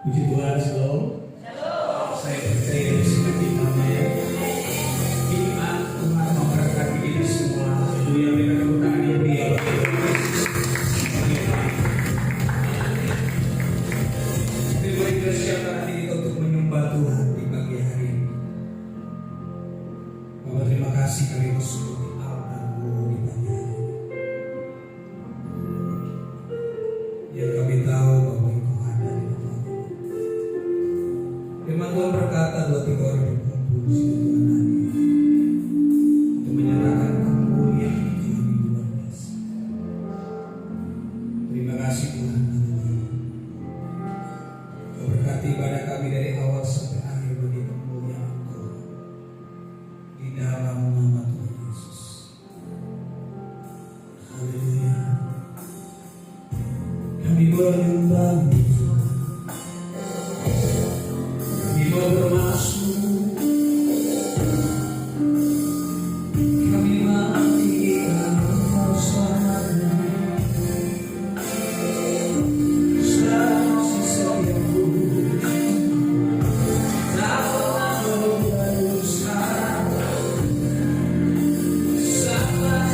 Puji Tuhan, shalom. Saya percaya di sini namanya iman Tuhan memberkati kita semua. Haleluya, berikan tepuk tangan yang meriah. Mari kita siapkan diri untuk menyembah Tuhan di pagi hari ini. Bapak, terima kasih kami bersyukur di altar-Mu di pagi hari ini. Yang kami tahu bahwa Engkau ada di tempat ini. Firman Tuhan berkata, 2-3 orang berkumpul di situ Tuhan hadir untuk menyatakan kemuliaan Tuhan yang luar biasa. Terima kasih Tuhan. Kau berkati ibadah kami dari awal sampai akhir bagi kemuliaan Tuhan di dalam nama Tuhan Yesus. Haleluya. Kami menyembah-Mu Tuhan. Kami mau bermasuk. Kami menantikan Engkau selamanya. Selama sisa hidupku, tak pernah berdosa. Sampai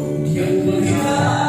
Dia menghidupkan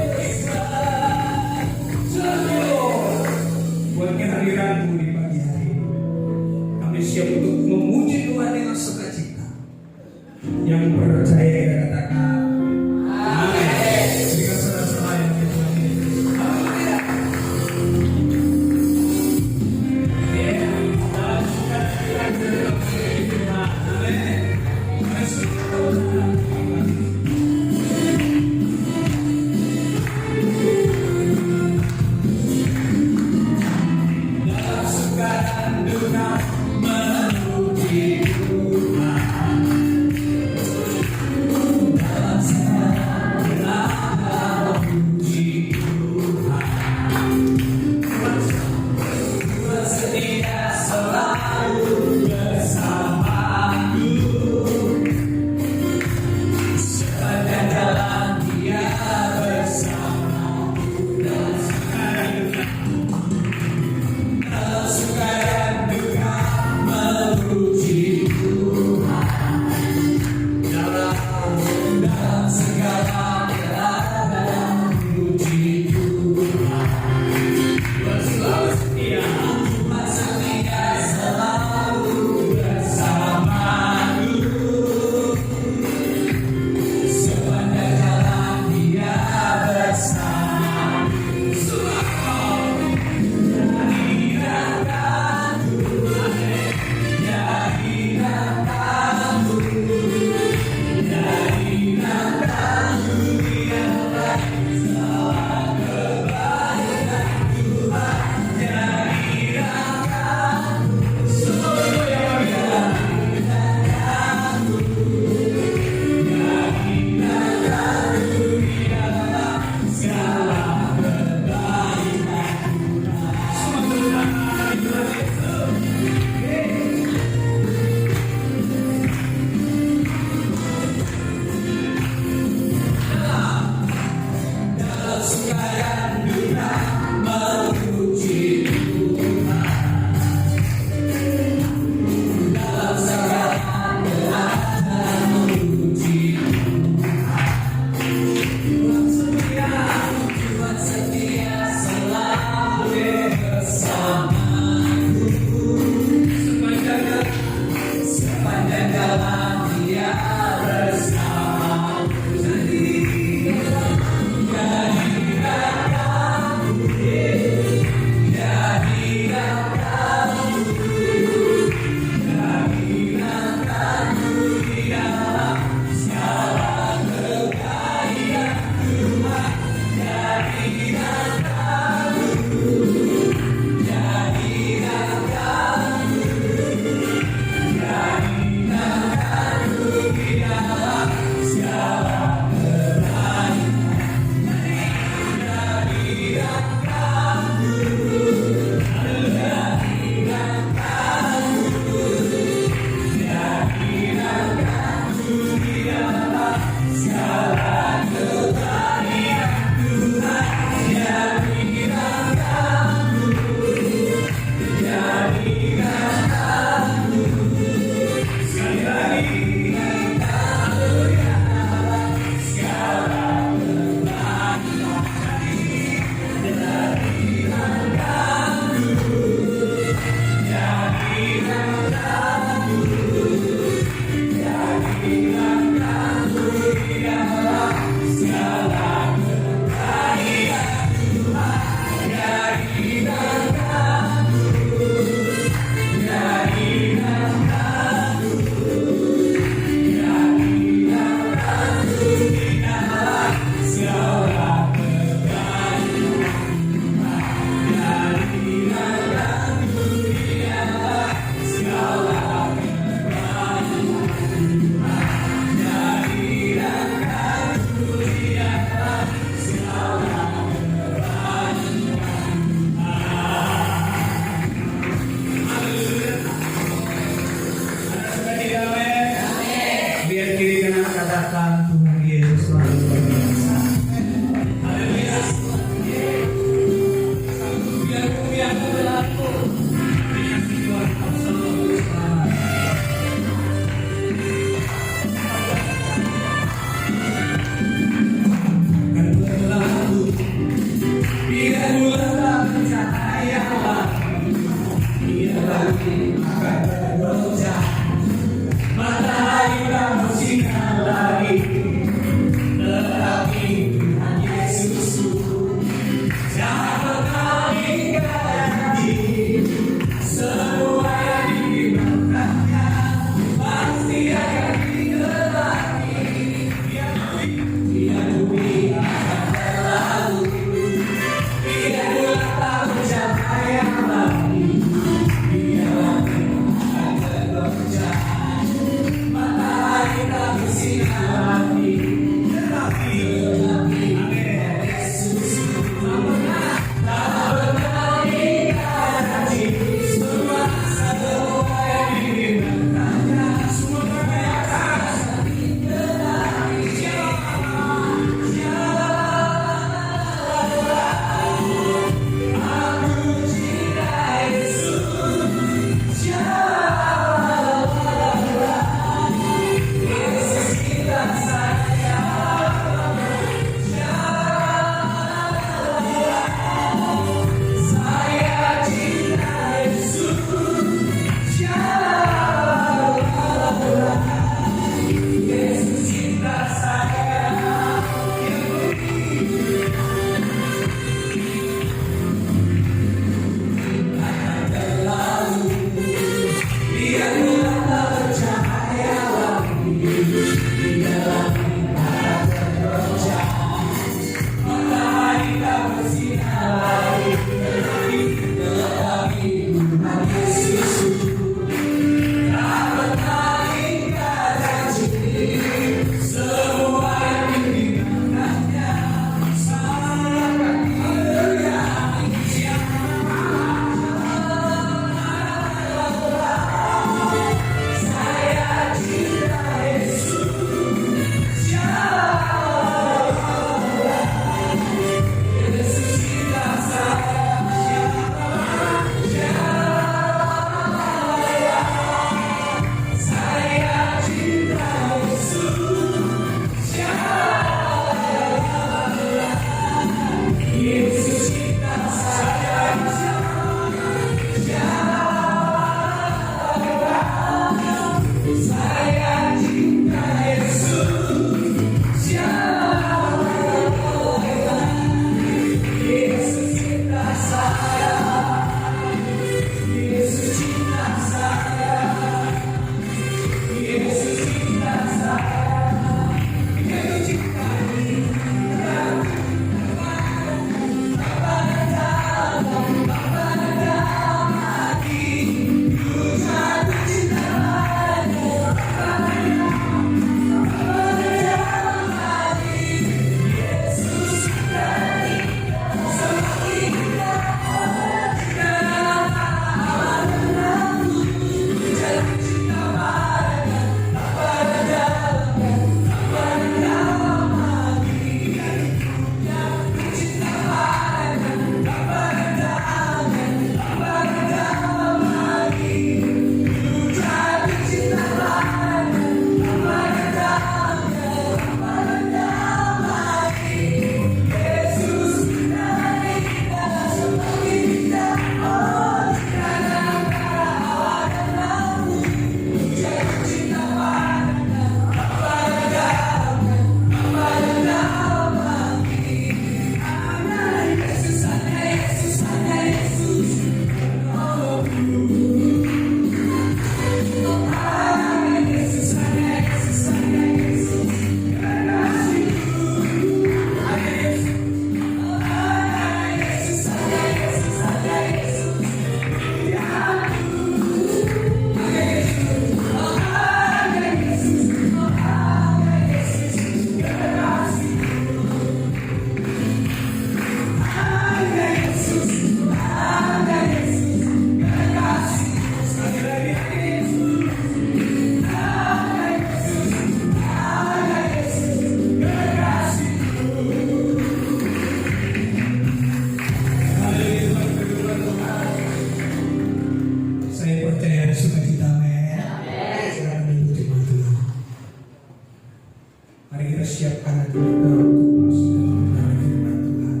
hadirat Kau untuk melaksanakan firman Tuhan.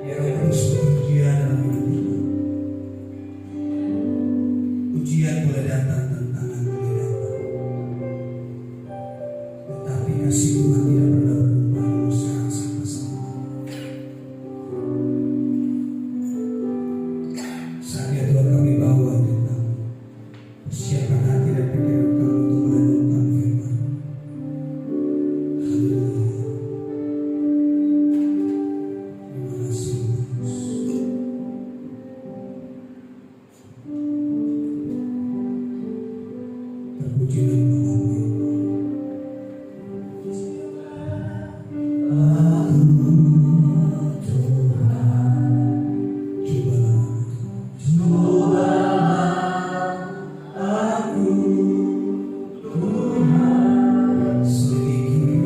Ya Roh Kudus bekerja dalam hidup kita. Ujian boleh datang, tantangan boleh datang, tetapi kasih Tuhan tidak pernah berubah sekarang sampai selama. Saatnya Tuhan kami bawa kita, persiapkan hati dan pikiran kami untuk merenungkan firman. Haleluya. Terima kasih Yesus. Terpuji dan mengaku. Selidiki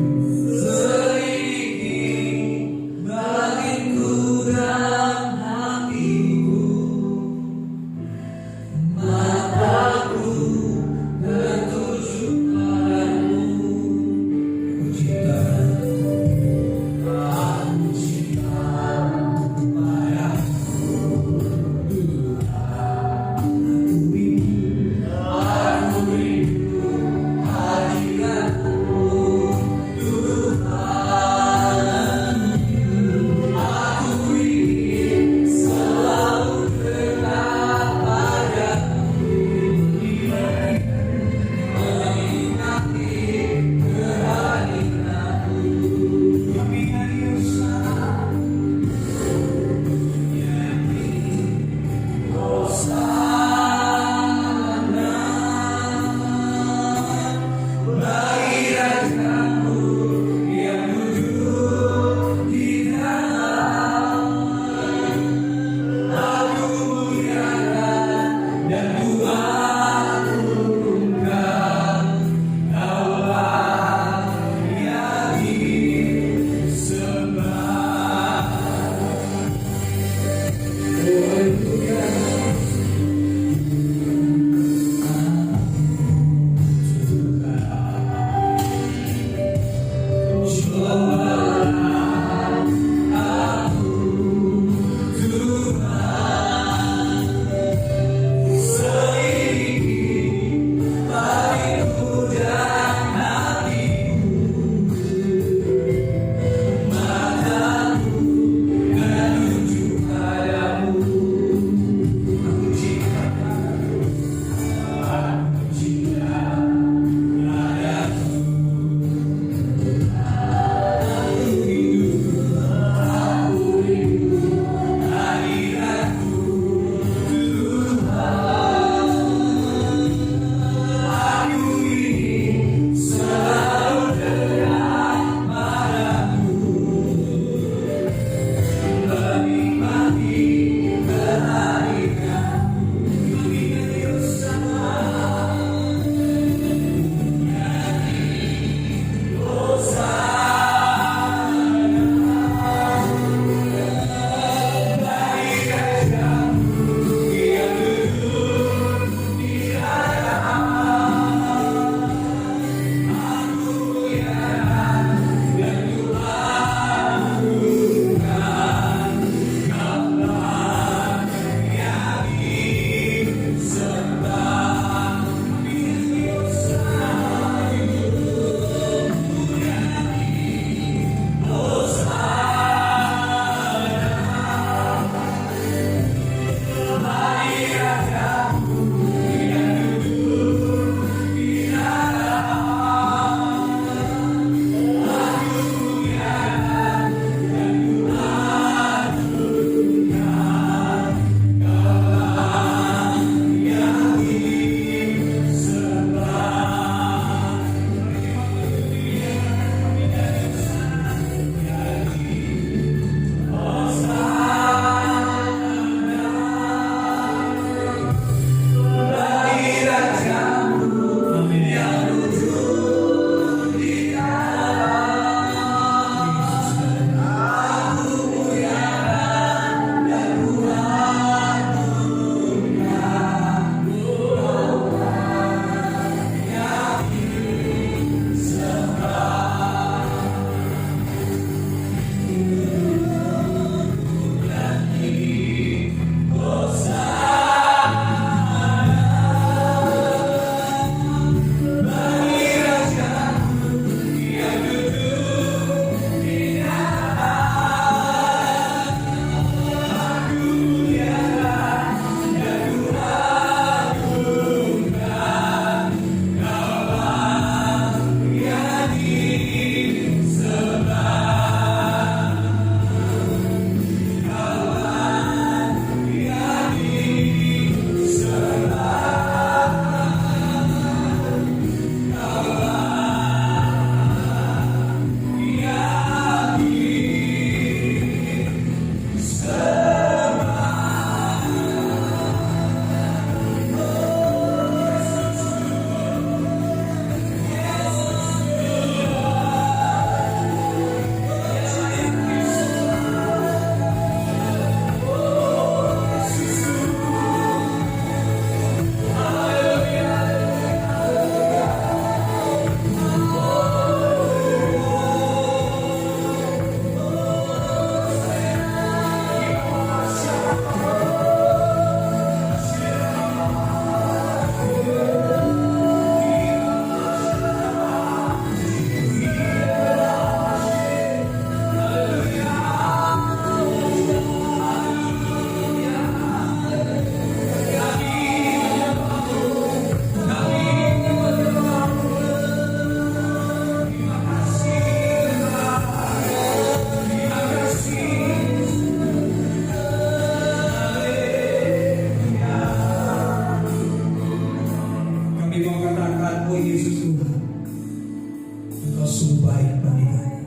sungguh baik bagi kami.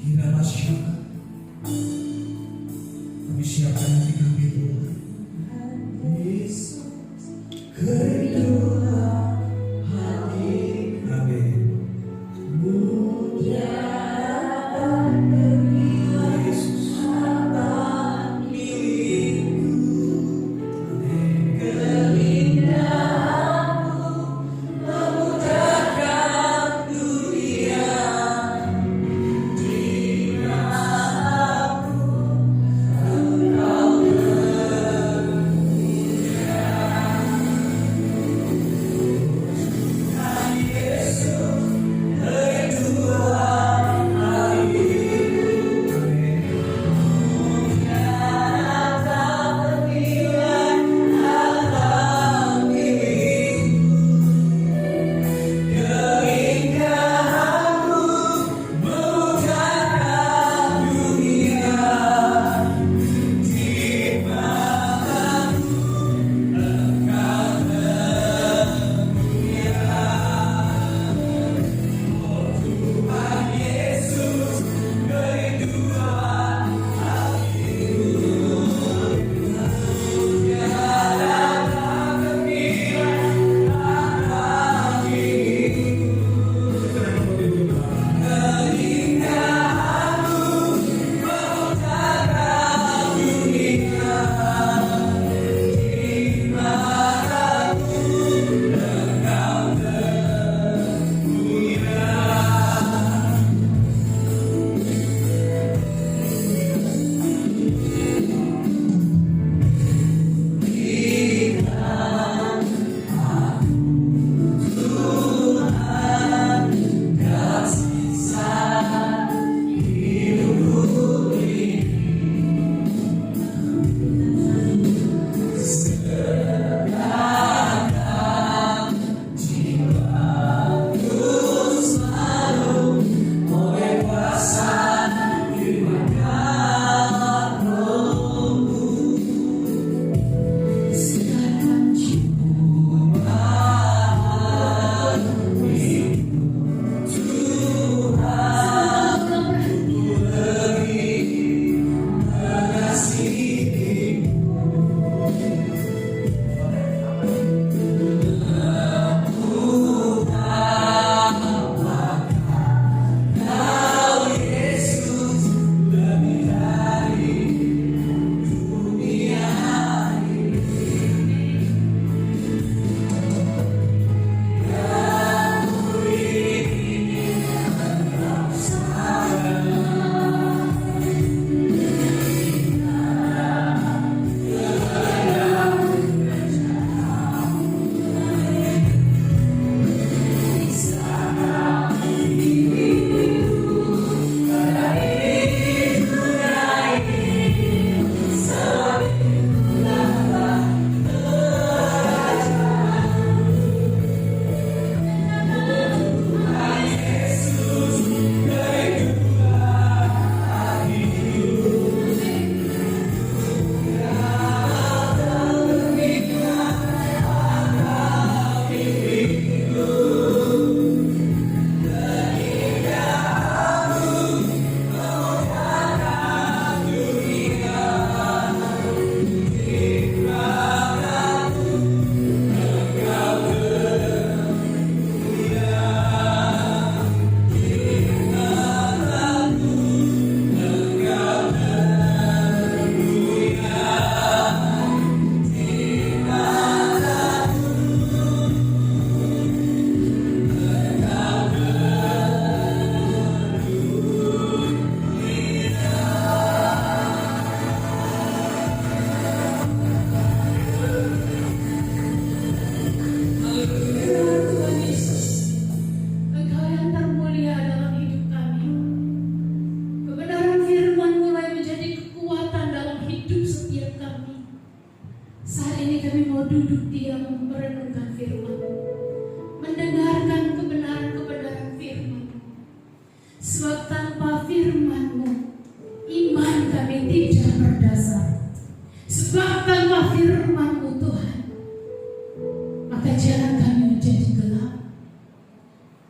Hina masyarakat, kami siapkan hati kami Tuhan. Yesus, kerinduan hati kami. Memudahkan dunia di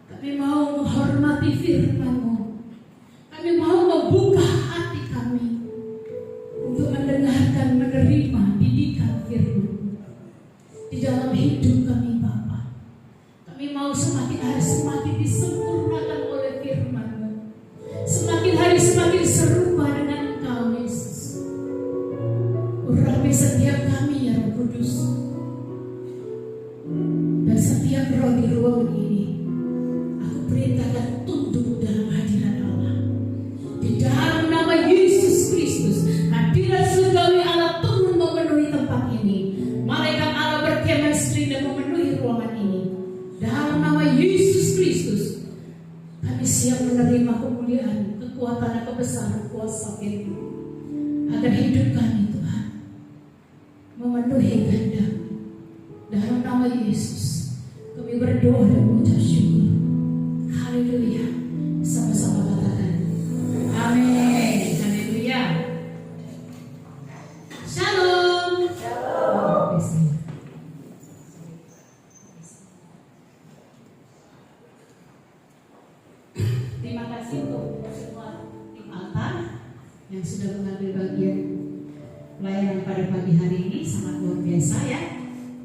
Kami mau menghormati firman-Mu. Kami mau membuka hati kami untuk mendengarkan, menerima didikan firman-Mu di dalam hidup kami, Bapa. Kami mau semakin hari semakin disempurnakan oleh firman-Mu. Semakin hari semakin serupa dengan Engkau, Yesus. Urapi setiap kami, ya Roh Kudus. Dan setiap roh di ruangan ini, aku perintahkan tunduk dalam hadirat Allah. Di dalam nama Yesus Kristus, hadirat surgawi Allah turun memenuhi tempat ini. Malaikat Allah berkemestri dan memenuhi ruangan ini. Dalam nama Yesus Kristus, kami siap menerima kemuliaan, kekuatan dan kebesaran kuasa firman, agar hidup kami, Tuhan, memenuhi kehendak. Dalam nama Yesus, kami berdoa dan mengucap syukur. Haleluya. Sama-sama katakan amin. Haleluya. Shalom. Shalom. Terima kasih untuk semua tim altar yang sudah mengambil bagian pelayanan pada pagi hari ini. Sangat luar biasa, ya.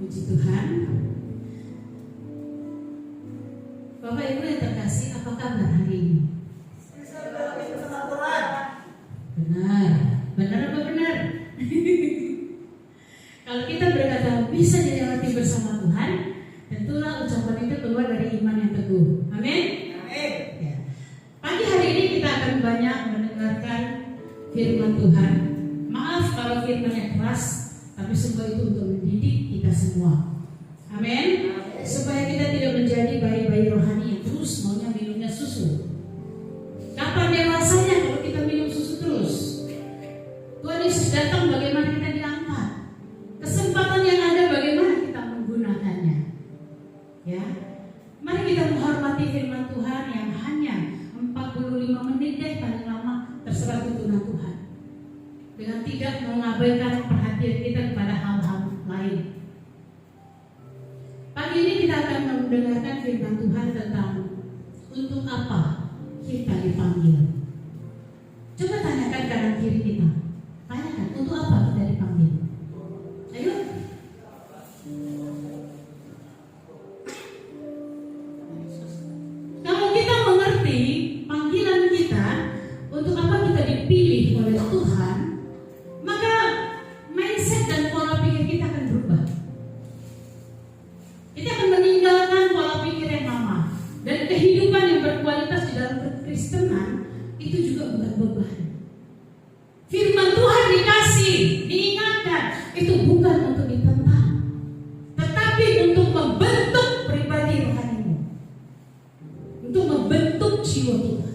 Puji Tuhan. Bapak Ibu yang terkasih, apa kabar hari ini? Benar. Benar apa benar? Kalau kita berkata bisa dilewati bersama Tuhan, tentulah ucapan itu keluar dari iman yang teguh. Amin. Amin. Ya. Pagi hari ini kita akan banyak mendengarkan firman Tuhan. Maaf kalau firman-Nya keras, tapi semua itu untuk mendidik kita semua. Amin. Supaya kita tidak menjadi bayi-bayi rohani yang terus maunya minumnya susu. Kapan dewasanya kalau kita minum susu terus? Tuhan Yesus datang, bagaimana kita diangkat? Kesempatan yang ada, bagaimana kita menggunakannya? Ya, mari kita menghormati firman Tuhan yang hanya 45 menit deh paling lama, terserah tuntunan Tuhan. Dengan tidak mengabaikan perhatian kita kepada hal-hal lain. Pagi ini kita akan mendengarkan firman Tuhan tentang untuk apa kita dipanggil. Coba tanyakan kanan kiri kita. Tanyakan, untuk apa kita dipanggil? Ayo. Kalau kita mengerti panggilan kita, untuk apa kita dipilih oleh Tuhan, maka mindset dan pola pikir kita akan berubah. Kita akan meninggalkan pola pikir yang lama. Dan kehidupan yang berkualitas di dalam kekristenan itu juga bukan beban. Firman Tuhan dikasih, diingatkan, itu bukan untuk ditentang, tetapi untuk membentuk pribadi rohanimu, untuk membentuk jiwa kita.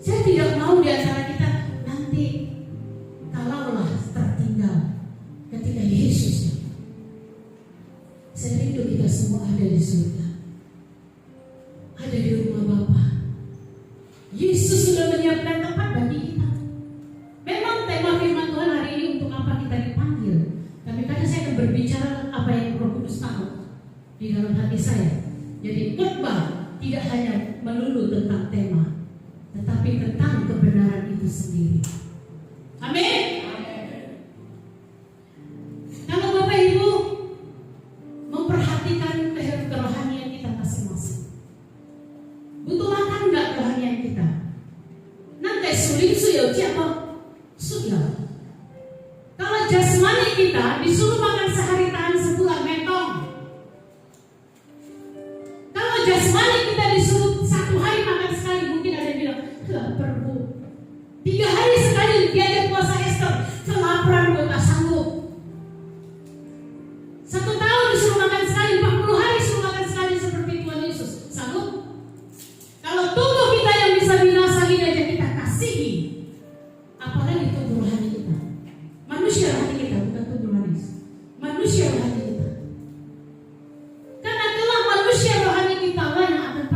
Saya tidak mau di antara kita nanti kalaulah tertinggal ketika Yesus datang. Saya rindu kita semua ada di surga, ada di rumah Bapa. Yesus sudah menyiapkan tempat bagi kita. Memang tema firman Tuhan hari ini untuk apa kita dipanggil, tapi kadang saya akan berbicara apa yang Roh Kudus tahu di dalam hati saya. Jadi khotbah tidak hanya melulu tentang tema, tetapi tentang kebenaran itu sendiri. Amin. Kalau Bapak Ibu memperhatikan kerohanian kita masing-masing, butuh makan enggak kerohanian kita? Nanti sulit suyo siapa? Sudah. Kalau jasmani kita disuruh makan sehari tahan sebulan mentong. Kalau jasmani kita disuruh 1 hari makan sekali, mungkin ada yang bilang lapar Bu. 3 hari sekali diajak puasa Esther, kelaparan Bu, tak sanggup. 1 tahun disuruh makan sekali, 40 hari disuruh makan sekali seperti Tuhan Yesus, sanggup? Kalau tubuh kita yang bisa binasa ini aja kita kasihi, apalagi tubuh rohani kita. Manusia rohani kita, bukan tubuh rohani. Manusia rohani kita. Karena itulah manusia rohani kita lah yang akan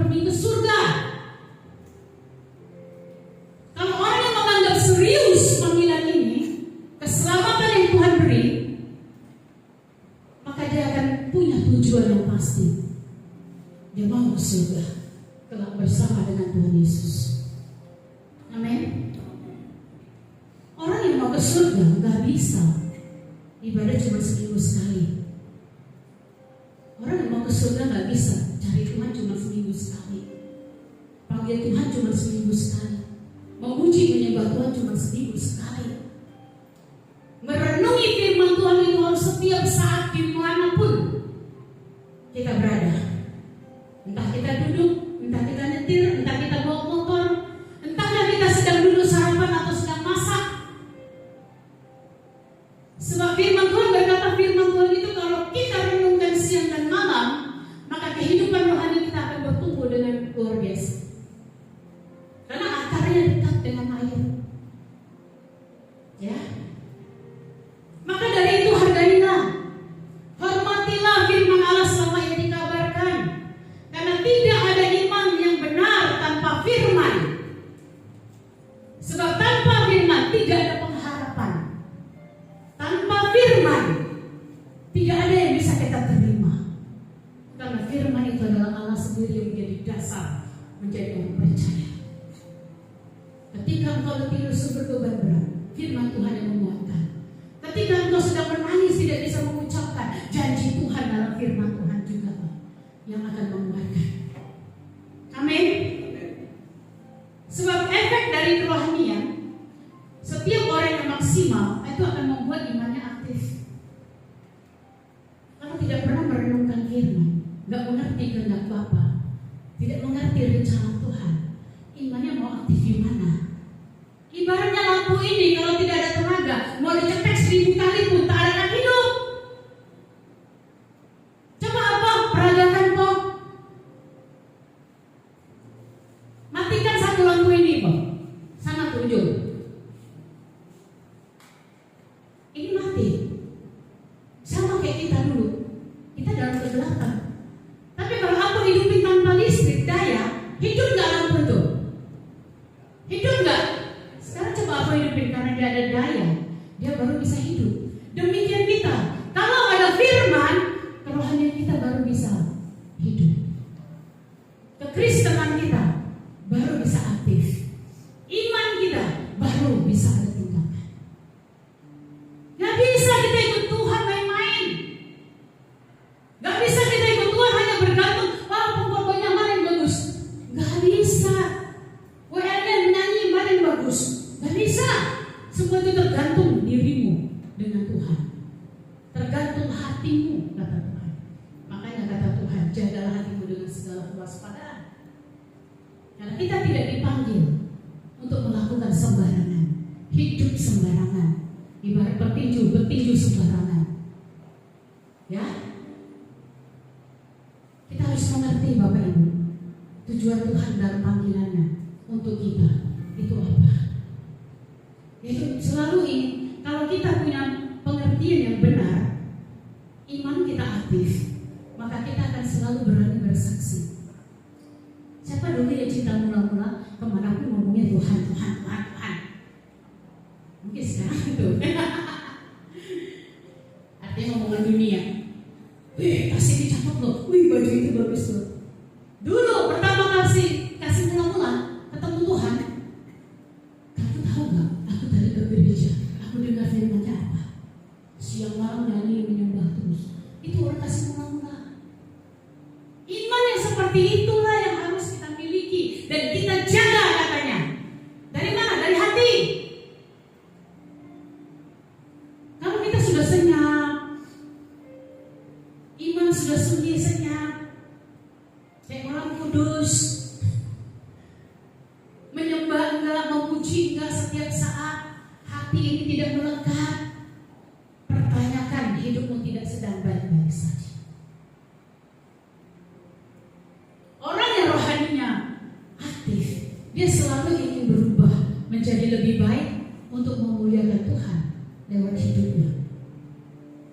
pasti dia mau ke surga kelak bersama dengan Tuhan Yesus. Amin. Orang yang mau ke surga gak bisa ibadah cuma seminggu sekali. Orang yang mau ke surga gak bisa cari Tuhan cuma seminggu sekali. Panggil Tuhan cuma seminggu sekali. Memuji menyembah Tuhan cuma seminggu sekali. Merenungi firman Tuhan itu harus setiap saat dimanapun kita berada. Entah kita duduk, entah kita nyetir, entah kita bawa motor, entahlah kita sedang duduk sarapan atau sedang masak. Sebab firman Tuhan berkata, firman Tuhan itu kalau kita renungkan siang dan malam, maka kehidupan rohani kita akan bertumbuh dengan luar biasa. Karena akarnya dekat dengan air. Ya. Maka dari itu hargailah, hormatilah firman Allah selama ia dikabarkan. Karena tidak ada iman yang benar tanpa firman. Sebab tanpa firman tidak ada pengharapan. Tanpa firman tidak ada yang bisa kita terima. Karena firman itu adalah Allah sendiri yang menjadi dasar menjadi orang percaya. Ketika engkau letih lesu berbeban berat, firman Tuhan yang menguatkan. Ketika engkau sedang menangis tidak bisa mengucapkan, janji Tuhan dalam firman Tuhan juga yang akan menguatkan. Amin. Sebab efek dari kerohanian, setiap orang yang maksimal itu akan membuat imannya aktif. Kalau tidak pernah merenungkan firman, nggak mengerti kehendak Bapa, tidak mengerti rencana Tuhan, imannya mau aktif gimana? Ibaratnya lampu ini kalau tidak ada tenaga, mau dicetek 1000 kali pun tak akan hidup. Coba apa? Peragakan kok. Matikan satu lampu ini kok, sangat ujung. Ini mati. Sama kayak kita dulu. Kita dalam kegelapan. Tapi kalau aku hidupin tanpa listrik, daya, hidup nggak lampu itu? Hidup nggak? Sekarang coba aku hidupin karena dia ada daya, dia baru bisa hidup. Demikian kita. Kalau ada firman, kerohanian kita baru bisa hidup. Kekristenan kita baru bisa aktif. Iman kita baru bisa ada tindakan. Gak bisa kita ikut Tuhan main-main. Gak bisa kita ikut Tuhan hanya bergantung, pokoknya mana yang bagus. Gak bisa. WLN menyanyi mana yang bagus. Gak bisa. Semua itu tergantung dirimu dengan Tuhan. Tergantung hatimu, kata Tuhan. Makanya kata Tuhan, jagalah hatimu dengan segala kewaspadaan. Karena kita tidak dipanggil untuk melakukan sembarangan, hidup sembarangan, ibarat bertinju sembarangan. Ya, kita harus mengerti Bapak Ibu, tujuan Tuhan dalam panggilannya untuk kita itu apa? Yaitu selalu ini, kalau kita punya pengertian yang benar, iman kita aktif, maka kita akan selalu berani bersaksi. Siapa dulu yang cinta mula-mula kemanapun ngomongnya Tuhan. Mungkin sekarang itu artinya ngomongan dunia. Wih, kasih dicatat loh. Wih, baju itu bagus loh. Dulu pertama kasih mula-mula ketemu Tuhan. Kamu tahu gak? Aku tadi ke gereja, aku dengar firman-Nya apa? Siang malam nyanyi menyembah terus. Itu orang kasih mula-mula. Iman yang seperti itulah yang harus kita miliki dan kita jaga katanya. Dari mana? Dari hati. Kalau kita sudah senyap, iman sudah sunyi senyap, kayak orang kudus, menyembah enggak, memuji enggak setiap saat, hati ini tidak melekat, pertanyakan hidupmu tidak sedang baik-baik saja. Orang yang rohaninya aktif, dia selalu ingin berubah menjadi lebih baik untuk memuliakan Tuhan lewat hidupnya.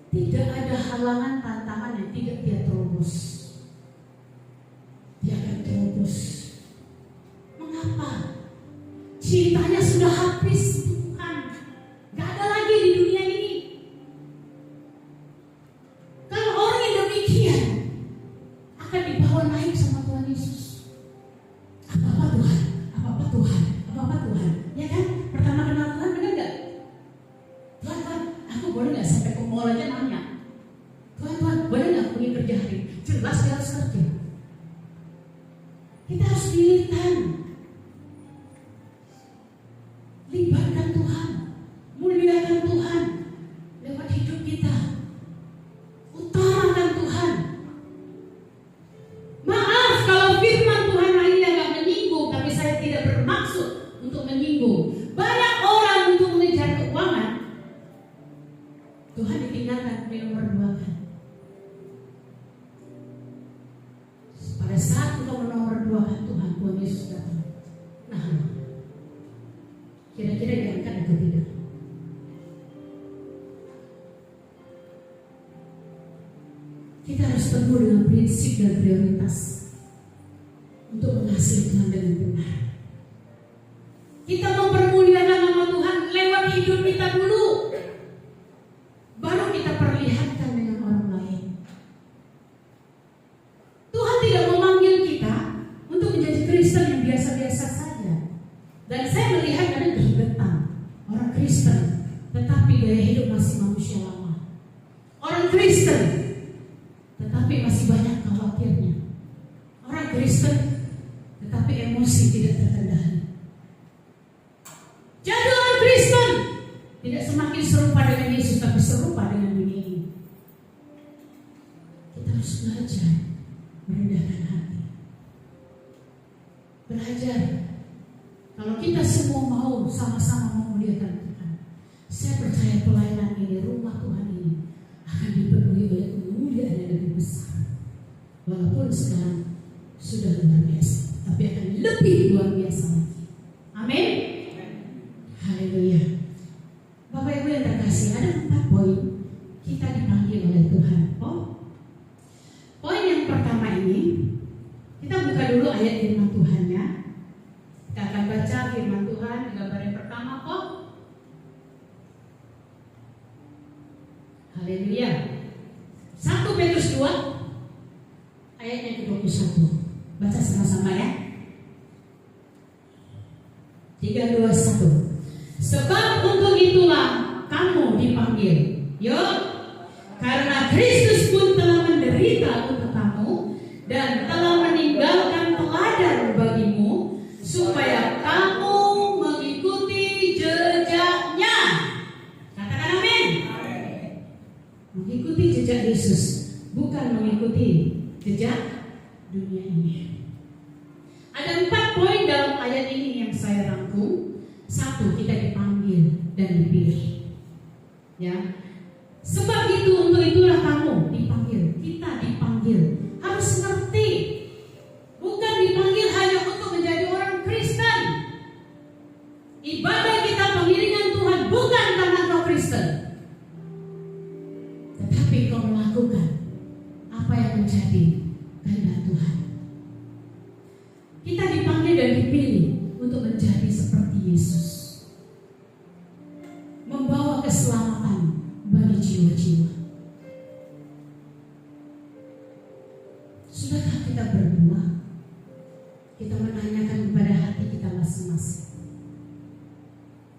Tidak ada halangan, tantangan yang tidak dia terobos. Dia akan terobos. Mengapa? Cintanya sudah habis Tuhan. Gak ada lagi di dunia ini. Kalau orang yang demikian, pengetahuan naik sama Tuhan Yesus. Apa-apa Tuhan, apa-apa Tuhan, apa-apa Tuhan. Ya kan? Pertama kenal Tuhan benar nggak? Tuhan, aku boleh nggak sampai ke mall aja nanya? Tuhan, boleh nggak pergi kerja hari ini? Jelas dia harus kerja. Kita harus militan. Libatkan Tuhan, muliakan Tuhan lewat hidup kita. Utarakan Tuhan. Maaf kalau firman Tuhan hari ini agak menyinggung, tapi saya tidak bermaksud untuk menyinggung. Banyak orang untuk mengejar keuangan, Tuhan ditinggalkan, nomor dua kan. Pada saat kita menomor dua kan Tuhan Yesus datang. Nah, kira-kira diangkat atau tidak? Kita harus penuh dengan prinsip dan prioritas untuk mengasihi Tuhan dengan benar. Kita mempermuliakan nama Tuhan lewat hidup kita dulu, baru kita perlihatkan dengan orang lain. Tuhan tidak memanggil kita untuk menjadi Kristen yang biasa-biasa saja. Dan saya melihat ada gebetan orang Kristen, tetapi gaya hidup masih manusia lama. Orang Kristen, tetapi masih banyak khawatirnya. Orang Kristen, tetapi emosi tidak terkendali. Jadi orang Kristen tidak semakin serupa dengan Yesus, tapi serupa dengan dunia ini. Kita harus belajar merendahkan hati. Belajar. Kalau kita semua mau sama-sama memuliakan Tuhan, saya percaya pelayanan ini, rumah Tuhan ini akan dipenuhi oleh kemuliaan yang lebih besar. Walaupun sekarang sudah luar biasa, tapi akan lebih luar biasa lagi. Amin. Haleluya. Bapak Ibu yang terkasih, ada 4 poin kita dipanggil oleh Tuhan. Poin yang pertama ini, kita buka dulu ayat firman Tuhannya. Kita akan baca firman Tuhan di gambar yang pertama kok. Haleluya. 1 Petrus 2 ayat yang ke-21. Baca sama-sama ya. 3, 2, 1. Sebab untuk itulah kamu dipanggil. Yuk. Karena Kristus pun telah menderita untuk kamu dan telah meninggalkan teladan bagimu, supaya kamu mengikuti jejaknya. Katakan amin. Mengikuti jejak Yesus, bukan mengikuti jejak dunia ini. Ada 4 poin dalam ayat ini yang saya rangkum. 1, kita dipanggil dan dipilih. Ya. Sebab itu, untuk itulah kamu dipanggil. Kita dipanggil. Harus ngerti. Bukan dipanggil hanya untuk menjadi orang Kristen. Ibadah kita pengiringan Tuhan bukan karena kau Kristen, tetapi kau melakukan apa yang menjadi kehendak Tuhan. Kita dipanggil dan dipilih untuk menjadi seperti Yesus, membawa keselamatan bagi jiwa-jiwa. Sudahkah kita berdua? Kita menanyakan kepada hati kita masing-masing.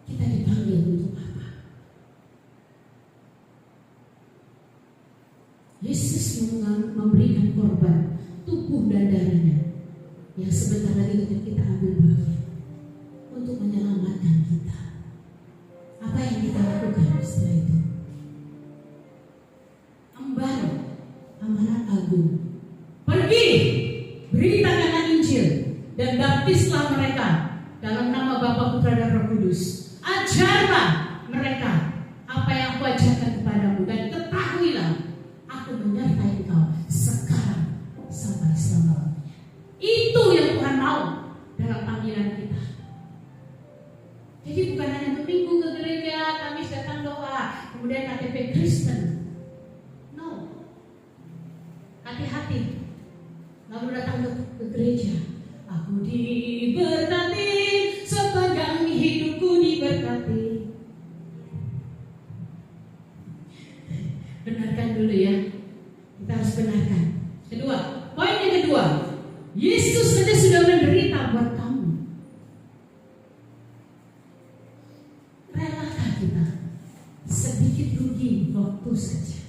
Kita dipanggil untuk apa? Yesus memberikan korban tubuh dan darahnya yang sebentar lagi kita ambil bagian untuk menyelamatkan kita. Apa yang kita lakukan setelah itu? Emban amanat agung. Pergi, beritakanlah Injil dan baptislah mereka dalam nama Bapa, Putra dan Roh Kudus. Ajarlah mereka apa yang aku ajarkan kepadamu, dan ketahuilah aku menyertai engkau sekarang sampai selama-lamanya. Itu yang Tuhan mau dalam panggilan kita. Jadi bukan hanya berminggu ke gereja, Kamis datang doa, kemudian KTP Kristen. No. Hati-hati. Lalu datang ke gereja. Aku diberkati, sepanjang hidupku diberkati. Benarkan dulu ya. Kita harus benarkan. Kedua, Poin yang kedua, Yesus saja sudah menderita buat kamu. Relakah kita sedikit rugi waktu saja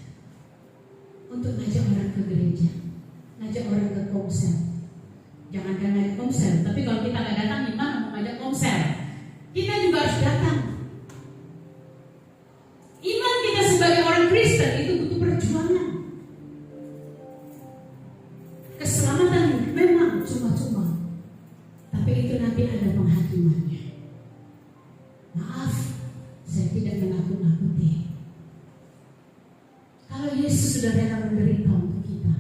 untuk ngajak orang ke gereja, ngajak orang ke konser? Jangan ngajak konser, tapi kalau kita nggak datang, gimana mau ngajak konser? Kita juga harus datang. Iman kita sebagai orang Kristen itu butuh perjuangan. Keselamatan memang cuma-cuma, tapi itu nanti ada penghakimannya. Maaf, saya tidak menakut-nakuti. Kalau Yesus sudah rela menderita untuk kita,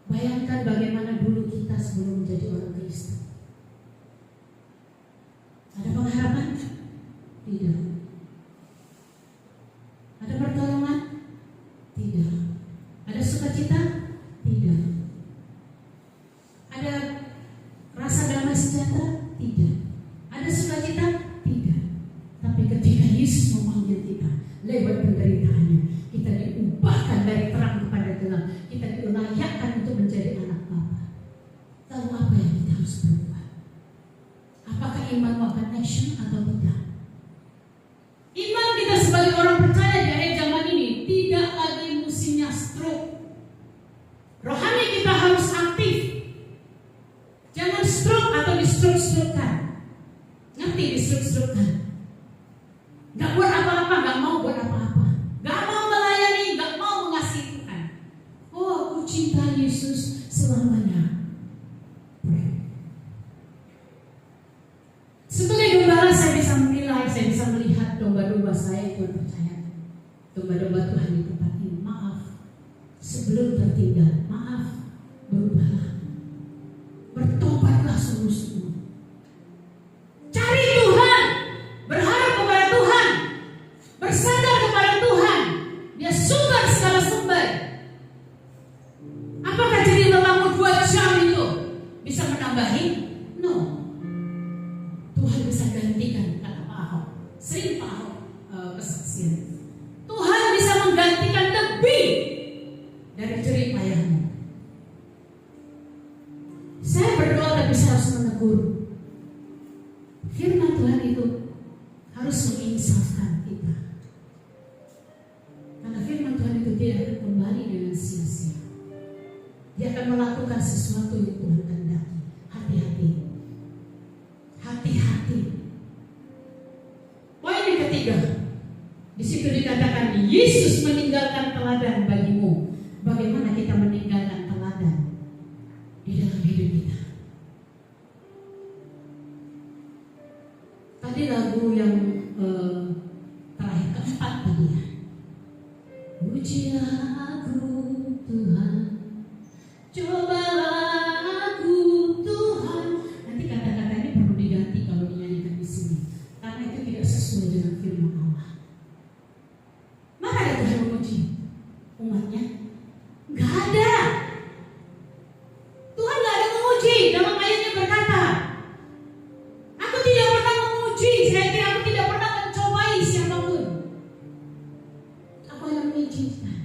bayangkan bagaimana dulu kita sebelum menjadi orang Kristen. Ada pengharapan? Tidak. Ada pertolongan? Tidak. Ada sukacita? Tidak. Ada rasa damai sejahtera? Tidak. Ada sukacita? Tidak. Tapi ketika Yesus memanggil kita lewat penderitaannya, kita diubahkan dari terang kepada gelap. Kita dilayakkan untuk menjadi anak Bapa. Lalu apa yang kita harus berubah? Apakah iman akan action atau tidak? Iman kita sebagai orang percaya di akhir zaman ini tidak lagi musimnya stroke. Rohani kita harus aktif. Jangan stroke atau di-stroke-strokekan. Ngerti di-stroke-strokekan? Gak buat apa-apa, gak mau buat apa-apa, gak mau melayani, gak mau mengasihi Tuhan. Oh, aku cinta Yesus selamanya. Sebagai gembala saya bisa menilai, saya bisa melihat domba-domba saya itu percaya. Domba-domba Tuhan di tempat ini. Maaf, sebelum tertinggal, maaf, berubahlah, bertobatlah sungguh-sungguh. Cari Tuhan, berharap kepada Tuhan, bersandar kepada Tuhan. Dia sumber segala sumber. Apakah jadi lelamu 2 jam itu bisa menambahi? No. Tuhan bisa gantikan, kata Pak Ahok. Sering Pak Ahok kesaksian. Tuhan bisa menggantikan lebih dari jerih payahmu. Saya berdoa tapi saya harus menegur. Firman Tuhan itu harus menginsafkan kita. Karena firman Tuhan itu tidak akan kembali dengan sia-sia. Dia akan melakukan sesuatu yang Tuhan kehendaki. Hati-hati. Hati-hati. Poin yang ketiga, di situ dikatakan Yesus meninggalkan teladan bagimu. Bagaimana kita meninggalkan teladan di dalam hidup kita? Tadi lagu yang terakhir keempat tadi ya. Ujilah aku Tuhan, cobalah aku Tuhan. Nanti kata-kata ini perlu diganti kalau dinyanyikan di sini, karena itu tidak sesuai dengan firman Allah. Mana ada Tuhan menguji umatnya? Gak ada. Tuhan gak ada menguji. Dalam ayatnya berkata, aku tidak pernah menguji, aku tidak pernah mencobai siapapun. Aku hanya mengizinkan.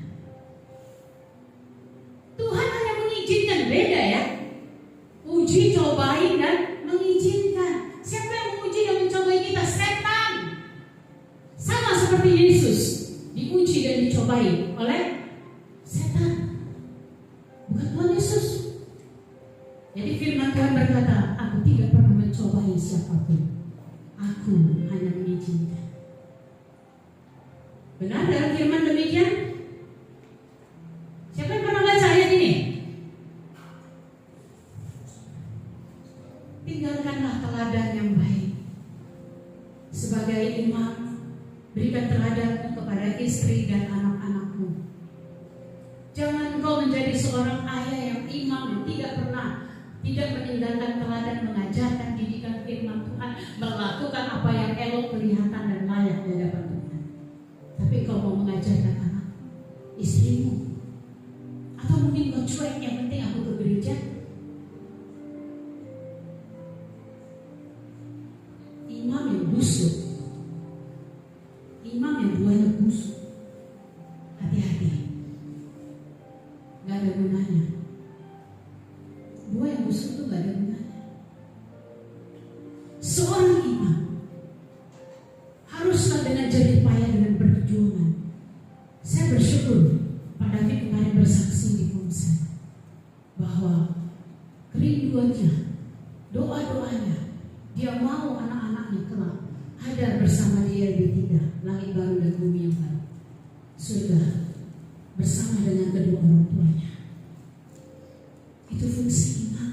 Tuhan hanya mengizinkan, beda ya. Uji, cobain dan mengizinkan. Siapa yang menguji dan mencobai kita? Setan. Sama seperti Yesus diuji dan dicobai oleh setan, bukan Tuhan Yesus. Jadi firman Tuhan berkata, aku tidak pernah mencobai siapapun, aku hanya mengizinkan. Benar dalam firman demikian? Siapa yang pernah baca ayat ini? Tinggalkanlah teladan yang baik. Sebagai imam, berikan teladanmu kepada istri dan anak-anakmu. Jangan kau menjadi seorang ayah yang imam yang tidak meninggalkan teladan mengajarkan didikan firman Tuhan, melakukan apa yang elok, kelihatan dan layak di hadapan Tuhan. Tapi kau mau mengajarkan anak, istrimu, atau mungkin kau cuek, yang penting aku ke gereja. Imam yang busuk, imam yang buahnya busuk, hati-hati, gak ada gunanya. Yesus itu gak ada gunanya. Seorang imam haruslah dengan jerih payah, dengan perjuangan. Saya bersyukur Pak David kemarin bersaksi di Komsel bahwa kerinduannya, doa-doanya, dia mau anak-anaknya kelak hadir bersama dia di LB3, langit baru dan bumi yang baru, surga bersama dengan kedua orang tuanya. Itu fungsi imam.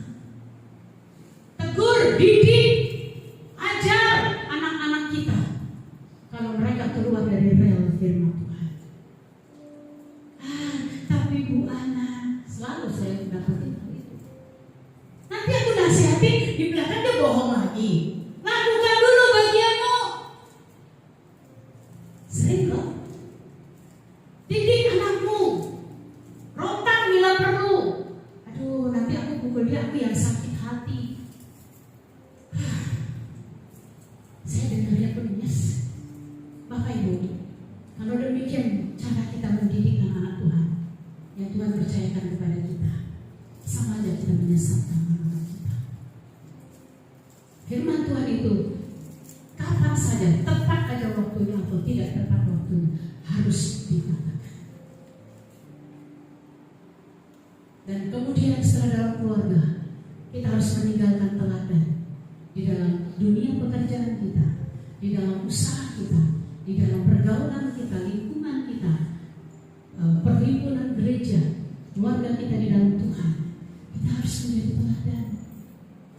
Tegur, didik, ajar anak-anak kita kalau mereka keluar dari rel firman Tuhan. Tapi Bu Ana, selalu saya dapatin hal itu. Nanti aku nasihati, di belakang dia bohong lagi. Lakukan dulu bagianmu. Sering kok. Didik anakmu. Rontang bila perlu. Aduh, nanti aku pukul dia, aku yang sakit hati. Saya dengarnya penuh. Bapak Ibu, kalau demikian cara kita mendidik anak-anak Tuhan yang Tuhan percayakan kepada kita, sama aja kita menyesatkan anak-anak kita. Firman Tuhan itu kapan saja, tepat aja waktunya atau tidak tepat waktunya, harus dikatakan. Dan kemudian setelah dalam keluarga, kita harus meninggalkan teladan di dalam dunia pekerjaan kita, di dalam usaha kita, di dalam pergaulan kita, lingkungan kita, perhimpunan gereja, keluarga kita di dalam Tuhan. Kita harus menjadi teladan.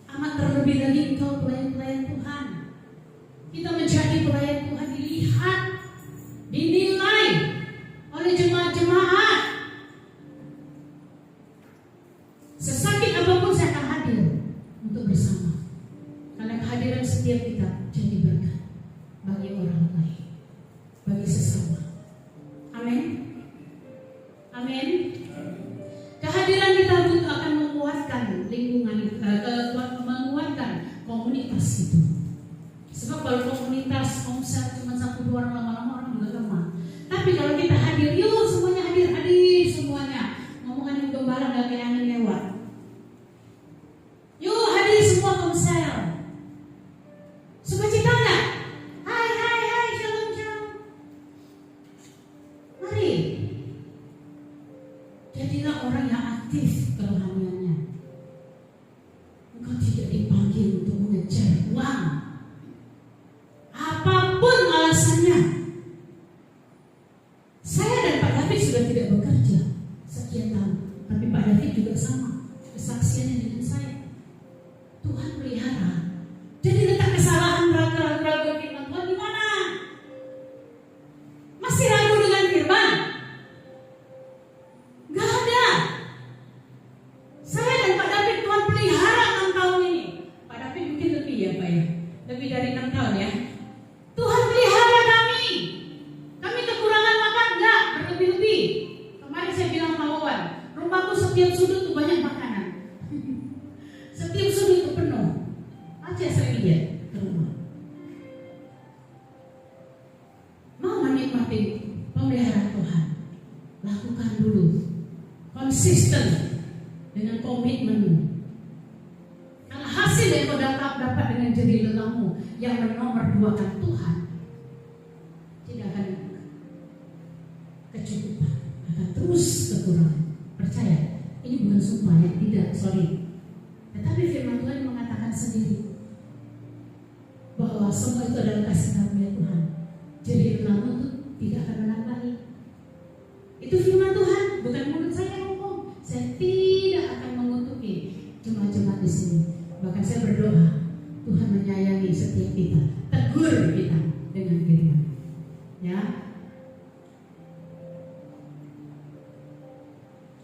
Amat terlebih lagi engkau pelayan-pelayan Tuhan. Kita menjadi pelayan Tuhan dilihat, dinilai oleh jemaat-jemaat. Sesakit apapun saya akan hadir untuk bersama. Karena kehadiran setiap kita jadi berkat bagi orang lain, bagi sesama. Amin. Amin. Kehadiran kita akan menguatkan lingkungan, menguatkan komunitas itu. Sebab kalau komunitas Komsel cuma 1-2 orang, lama-lama orang juga lemah. Tapi kalau kita hadir, yuk semuanya hadir semuanya. Ngomongan gembala gak kayak angin lewat. Yuk hadir semua Komsel. Sukacita enggak? Hai, shalom. Mari. Jadilah orang yang aktif kerohaniannya. Engkau tidak dipanggil untuk mengejar uang. Apapun alasannya. Saya dan Pak David sudah tidak bekerja sekian tahun. Tapi Pak David juga sama. Kesaksiannya dengan saya. Tuhan pelihara. Jadi letak kesalahan ragu-ragu firman Tuhan di mana? Masih ragu dengan firman? Gak ada. Saya dan Pak David Tuhan pelihara 6 tahun ini. Pak David mungkin lebih ya Pak ya. Lebih dari 6 tahun ya. Tuhan pelihara kami. Kami kekurangan makan enggak? Berlebih-lebih. Kemarin saya bilang sama Wawan, rumahku setiap sudut tuh banyak makanan. Setiap sudut itu penuh. Aja saya lihat ke rumah. Mau menikmati pemeliharaan Tuhan, lakukan dulu. Konsisten dengan komitmenmu. Karena hasil yang kau dapat dengan jerih lelahmu yang menomor-duakan Tuhan tidak akan kecukupan, akan terus kekurangan. Percaya, ini bukan sumpah ya, tidak, sorry. Tetapi firman Tuhan mengatakan sendiri bahwa semua itu adalah kasih karunia Tuhan. Jerih lelahmu itu tidak akan menambahi. Itu firman Tuhan, bukan mulut saya ngomong. Saya tidak akan mengutuki jemaat-jemaat di sini. Bahkan saya berdoa, Tuhan menyayangi setiap kita, tegur kita dengan firman. Ya.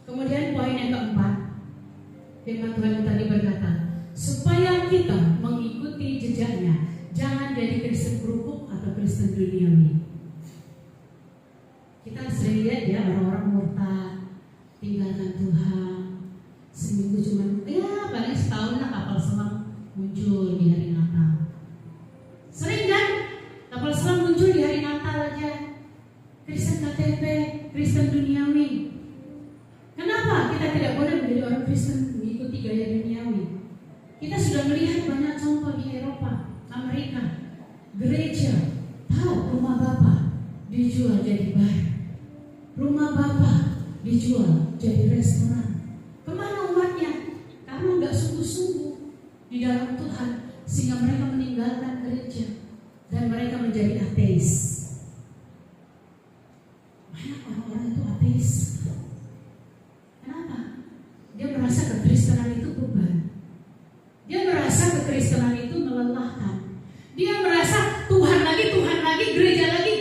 Kemudian poin yang keempat, firman Tuhan tadi berkata, supaya kita mengikuti jejaknya, jangan jadi Kristen kerupuk atau Kristen duniawi. Kita sering lihat ya orang-orang murtad, tinggalkan Tuhan, seminggu cuma paling setahun lah kapal selam muncul di hari Natal. Sering kan kapal selam muncul di hari Natal aja. Kristen KTP, Kristen duniawi. Kenapa kita tidak boleh menjadi orang Kristen mengikuti gaya duniawi? Gereja tahu rumah Bapa dijual jadi bar, rumah Bapa dijual jadi restoran. Kemana umatnya? Karena nggak sungguh-sungguh di dalam Tuhan, sehingga mereka meninggalkan gereja dan mereka menjadi ateis. Banyak orang-orang itu ateis. Kenapa? Dia merasa kekristenan itu beban. Dia merasa kekristenan itu melelahkan. Dia merasa Tuhan lagi, gereja lagi.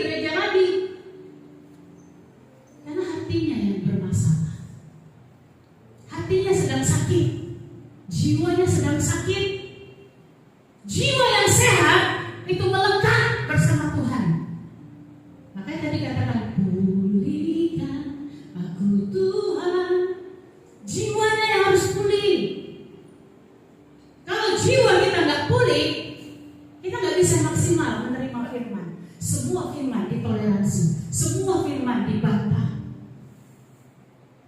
Karena hatinya yang bermasalah. Hatinya sedang sakit. Jiwanya sedang sakit. Jiwa yang sehat itu melekat bersama Tuhan. Makanya tadi katakan, pulihkan aku Tuhan. Jiwanya yang harus pulih. Kalau jiwa kita nggak pulih, kita nggak bisa maksimal menerima firman. Semua firman ditoleransi, semua firman dibantah.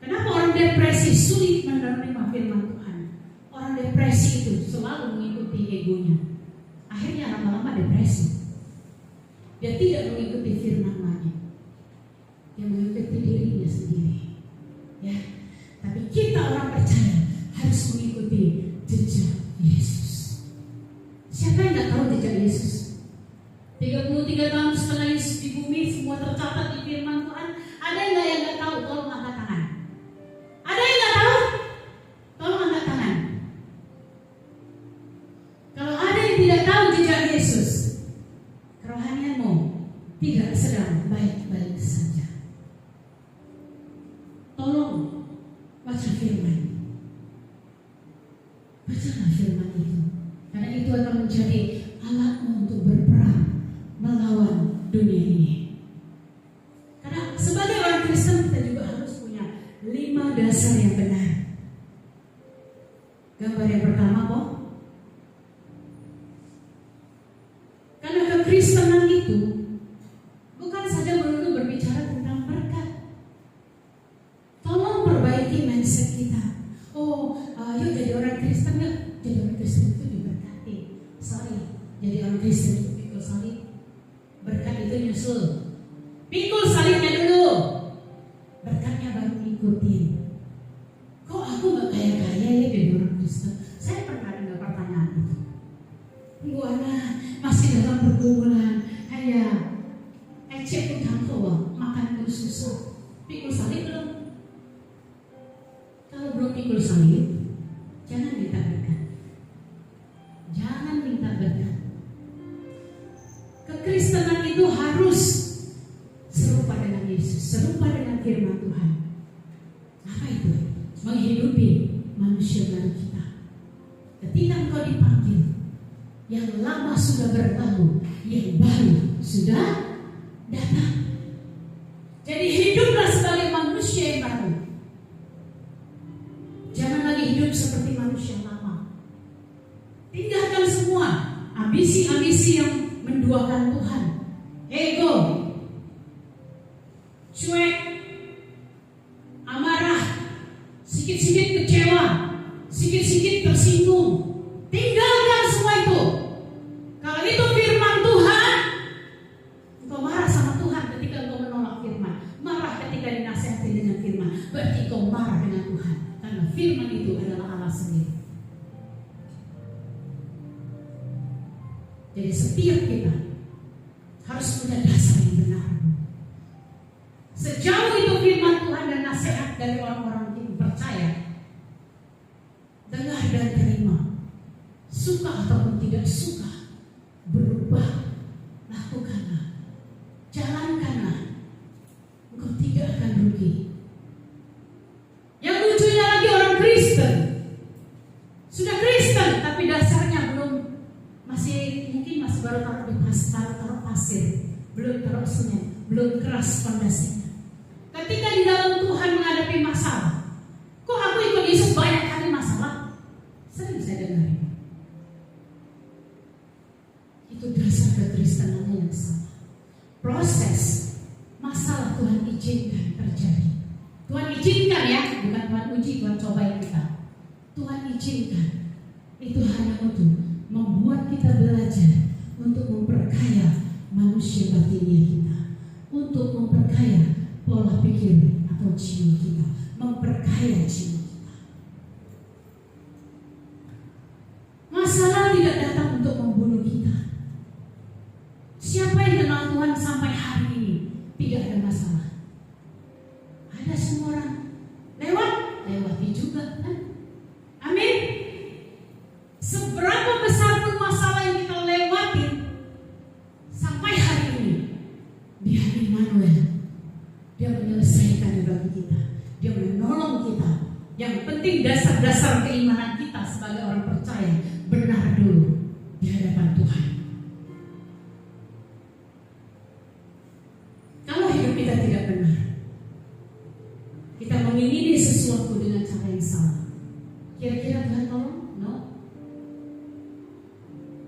Kenapa orang depresi sulit menerima firman Tuhan? Orang depresi itu selalu mengikuti egonya. Akhirnya lama-lama depresi. Dia tidak mengikuti firman lagi. Dia mengikuti dirinya sendiri. Ya, tapi kita orang percaya harus mengikuti jejak Yesus. Siapa yang nggak tahu jejak Yesus? 33 tahun setelah Yesus di bumi, semua tercatat di firman Tuhan. Ada yang nggak tahu? Tolong angkat tangan. Ada yang nggak tahu? Tolong angkat tangan. Kalau ada yang tidak tahu jejak Yesus, kerohanianmu tidak sedang baik-baik saja. Tolong baca firman. Bacalah firman itu, karena itu akan menjadi alatmu untuk berperang melawan dunia ini. Karena sebagai orang Kristen kita juga harus punya 5 dasar yang benar. Gambar yang pertama kok, karena kekristenan itu bukan saja melulu berbicara tentang berkat. Tolong perbaiki mindset kita. Yuk jadi orang Kristen ya. Jadi orang Kristen itu diberkati. Sorry, jadi orang Kristen itu pikul salib. Berkat itu nyusul. Pikul salibnya dulu, berkatnya baru ikutin. Kok aku gak kaya-kaya ya jadi orang Kristen? Saya pernah dengar pertanyaan itu. Gimana masih dalam pergumulan, kayak ecek utang tua, makan terus susah. Pikul salib belum? Kalau belum pikul salib, jangan minta berkat. Jangan minta berkat. Kekristenan itu harus serupa dengan Yesus, serupa dengan firman Tuhan. Apa itu? Menghidupi manusia baru kita. Ketika engkau dipanggil, yang lama sudah berlalu, yang baru sudah datang. Jadi hiduplah sebagai manusia yang baru. Jangan lagi hidup seperti manusia lama. Tinggalkan semua ambisi-ambisi yang menduakan Tuhan. Ego, cuek, amarah, sikit-sikit kecewa, sikit-sikit tersinggung. Tinggalkan semua itu. Kalau itu firman Tuhan, engkau marah sama Tuhan ketika engkau menolak firman, marah ketika dinasihati dengan firman, berarti engkau marah dengan Tuhan, karena firman itu adalah Allah sendiri. Jadi setiap kita harus punya dasar yang benar. Sejauh itu firman Tuhan dan nasihat dari orang-orang yang percaya, dengar dan terima. Suka ataupun tidak suka, berubah, lakukanlah, jalankanlah. Engkau tidak akan rugi. Yang lucunya lagi orang Kristen, sudah Kristen tapi dasarnya belum, mungkin masih baru taruh pasir, belum taruh semen, belum keras fondasinya. Ketika di dalam Tuhan menghadapi masalah, kok aku ikut Yesus banyak kali masalah? Sering saya dengar ini. Itu dasar kekristenannya yang salah. Proses masalah Tuhan izinkan terjadi. Tuhan izinkan ya, bukan Tuhan uji, Tuhan cobain kita. Tuhan izinkan. Itu hanya untuk membuat kita belajar untuk memperkaya manusia batinnya kita, untuk memperkaya pola pikir atau jiwa kita, memperkaya jiwa kita. Masalah tidak datang untuk membunuh kita. Siapa yang kenal Tuhan sampai hari ini tidak ada masalah. Ada semua orang lewati juga kan? Amin. Seberapa besar pun masalah yang kita lewati sampai hari ini, dia Immanuel. Dia menyelesaikan bagi kita, dia menolong kita. Yang penting dasar-dasar keimanan kita sebagai orang percaya benar dulu di hadapan Tuhan. Kalau hidup kita tidak benar, kita mengingini sesuatu dengan cara yang salah, kira-kira Tuhan tolong? No.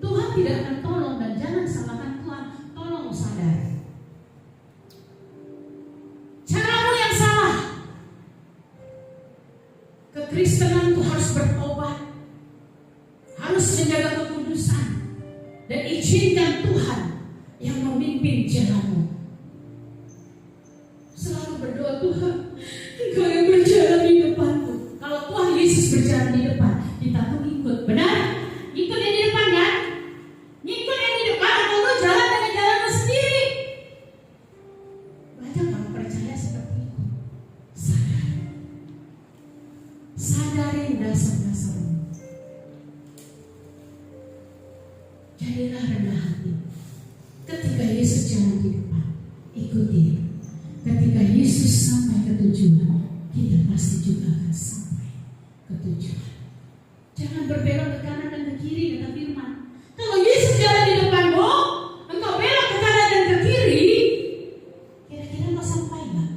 Tuhan tidak akan tolong, dan jangan salahkan Tuhan. Tolong sadar. Caramu yang salah. Kekristenan itu harus bertobat, harus menjaga kekudusan, dan izinkan Tuhan yang memimpin jalanmu. Selalu berdoa, Tuhan, Engkau yang berjalan di depanku. Kalau Tuhan Yesus berjalan di depan, kita tuh ikut. Benar? Ikut yang di depan kan? Ikut yang di depan, atau lu jalan dengan jalanmu sendiri. Banyak orang percaya seperti itu. Sadarin dasar-dasarmu. Jadilah rendah hati. Ketika Yesus jalan di depan, ikuti. Ketika Yesus sampai ke tujuan, kita pasti juga akan sampai ke tujuan. Jangan berbelok ke kanan dan ke kiri, kata firman. Kalau Yesus jalan di depanmu, engkau belok ke kanan dan ke kiri, kira-kira mau sampai nggak?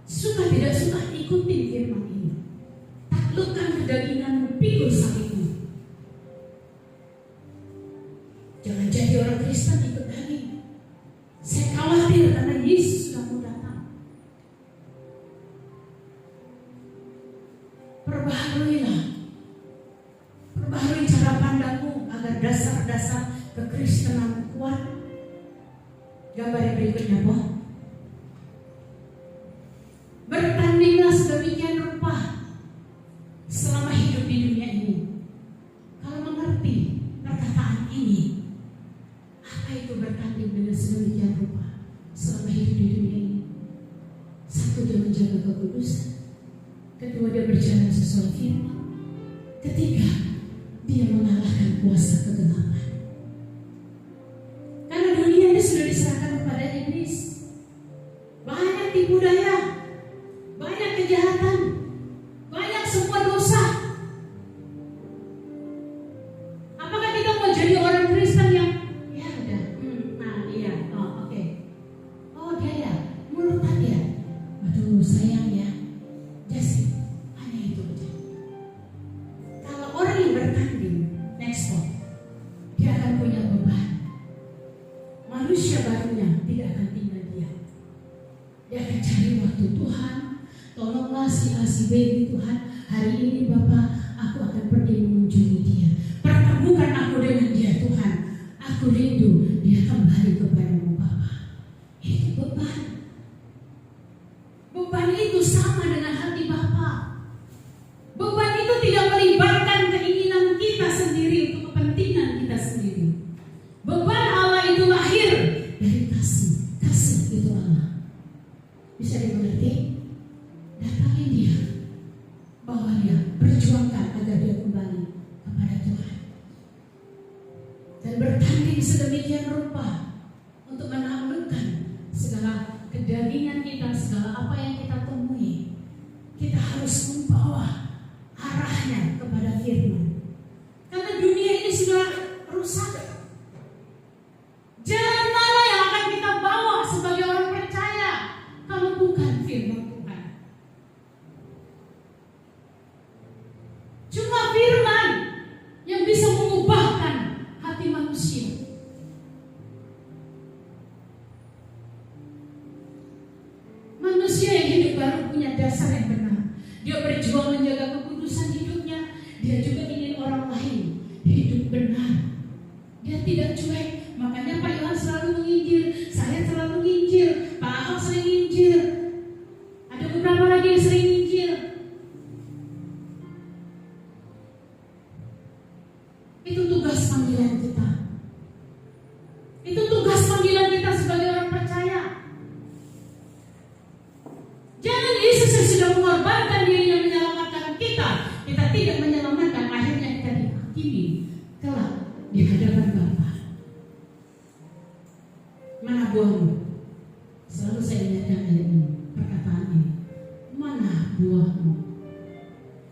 Suka tidak suka, ikutin firman ini. Taklukkan kedaginganmu, pikul salibmu. Jangan jadi orang Kristen ikut daging. Saya khawatir karena Yesus sudah mau datang. Perbaharui cara pandangmu agar dasar-dasar kekristenan kuat. Gambar yang berikutnya, Boh. Bertandinglah sedemikian rupa selama hidup di dunia ini. Kalau mengerti perkataan ini, apa itu bertanding dengan sedemikian rupa selama hidup di dunia ini? Satu, dia menjaga kekudusan. Kedua, dia berjalan sesuai firman. Ketiga, dia mengalahkan kuasa kegelapan. Karena dunia ini sudah diserahkan kepada iblis. Banyak tipu daya, banyak kejahatan, banyak semua dosa. Apakah kita mau jadi orang Kristen yang ya udah, iya, oke. Oh dia ya, mulutan ya. Aduh sayang ya, just hanya itu aja. Kalau orang yang bertanding, next stop, dia akan punya beban. Manusia barunya tidak akan tinggal diam. Dia akan cari waktu, Tuhan, tolonglah si A si B ini Tuhan. Hari ini Bapak, aku akan pergi mengunjungi dia. Pertemukan aku dengan dia Tuhan. Aku rindu dia kembali kepadamu Bapak. Itu beban. Beban itu sama dengan hati Bapak. Beban itu tidak melibatkan keinginan kita sendiri untuk kepentingan kita sendiri. Beban Allah itu lahir dari kasih. Kasih itu Allah. Bisa dimengerti? Datangi dia, bawa dia, perjuangkan agar dia kembali kepada Tuhan. Dan bertanding sedemikian rupa untuk menaklukkan segala kedagingan kita, segala apa yang kita temui. Kita harus membawa arahnya kepada firman. Karena dunia ini sudah rusak. Jalan mana yang akan kita bawa sebagai orang percaya kalau bukan firman Tuhan? Cuma firman yang bisa mengubahkan hati manusia. Manusia yang hidup baru punya dasar yang benar. Dia berjuang menjaga kekudusan hidupnya. Dia juga ingin orang lain hidup benar. Dia tidak cuek. Makanya Pak Yohan selalu menginjil, saya selalu menginjil, Pak Ahok sering menginjil, ada beberapa lagi yang sering menginjil. Itu tugas panggilan kita. Itu tugas panggilan kita sebagai orang percaya. Jangan Yesus yang sudah mengorbankan dirinya menyelamatkan kita, kita tidak menyelamatkan, akhirnya kita dihakimi kelak di hadapan Bapa. Mana buahmu? Selalu saya ingatkan ayat ini, perkataan ini. Mana buahmu?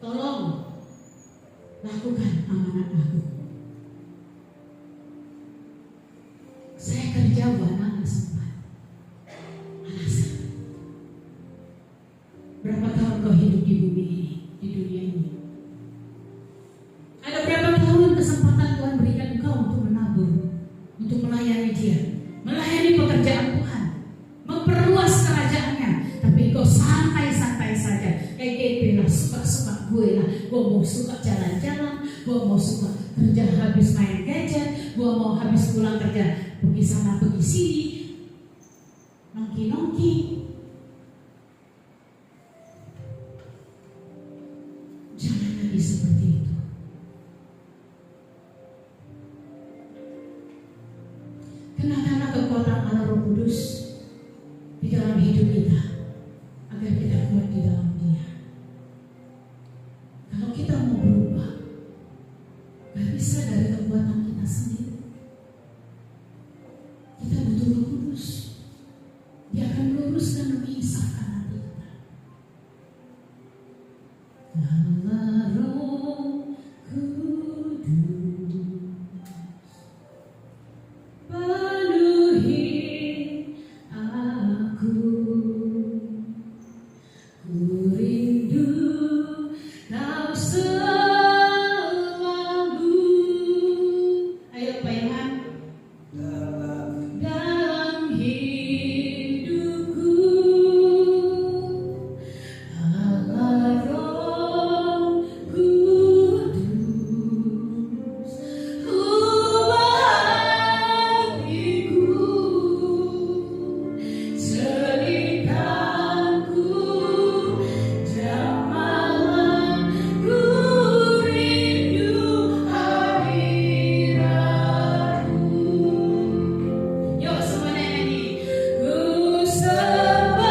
Tolong lakukan amanat aku. Saya kerja buana nggak sempat. Alasan. Berapa tahun kau hidup di bumi ini, di dunia ini? Ada berapa tahun kesempatan Tuhan berikan engkau untuk menabur, untuk melayani Dia, melayani pekerjaan Tuhan, memperluas kerajaannya, tapi kau santai-santai saja. Kayak gitu lah, suka-suka gue lah. Gue mau suka jalan-jalan, gue mau suka kerja habis main gadget, gue mau habis pulang kerja pergi sana pergi sini, nongki-nongki. Jangan lagi seperti itu. Kenakanlah kekuatan Allah Roh Kudus di dalam hidup kita, agar kita kuat di dalam Dia. Kalau kita mau berubah, gak bisa dari kekuatan kita sendiri. Kita butuh Roh Kudus. Dia akan meluruskan dan menginsafkan hati kita. Allah Roh Kudus penuhi aku, ku rindu kau selalu. Ayo Pak Yohan. Dalam hidupku, Allah Roh Kudus, ubah hatiku, selipkanku, jam malam, ku rindu hadiratmu. Yuk semuanya nyanyi. Ku seberudus,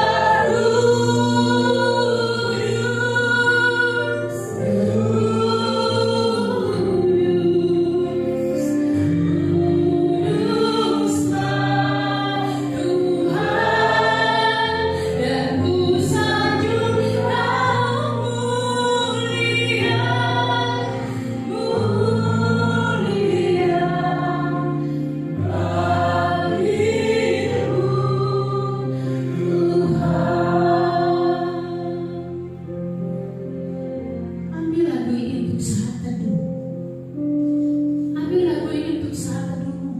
kuduslah Tuhan, dan ku sanjung Kau mulia, mulia bagimu Tuhan. Ambil lagu ini untuk saat teduh. Ambil lagu ini untuk saat teduhmu.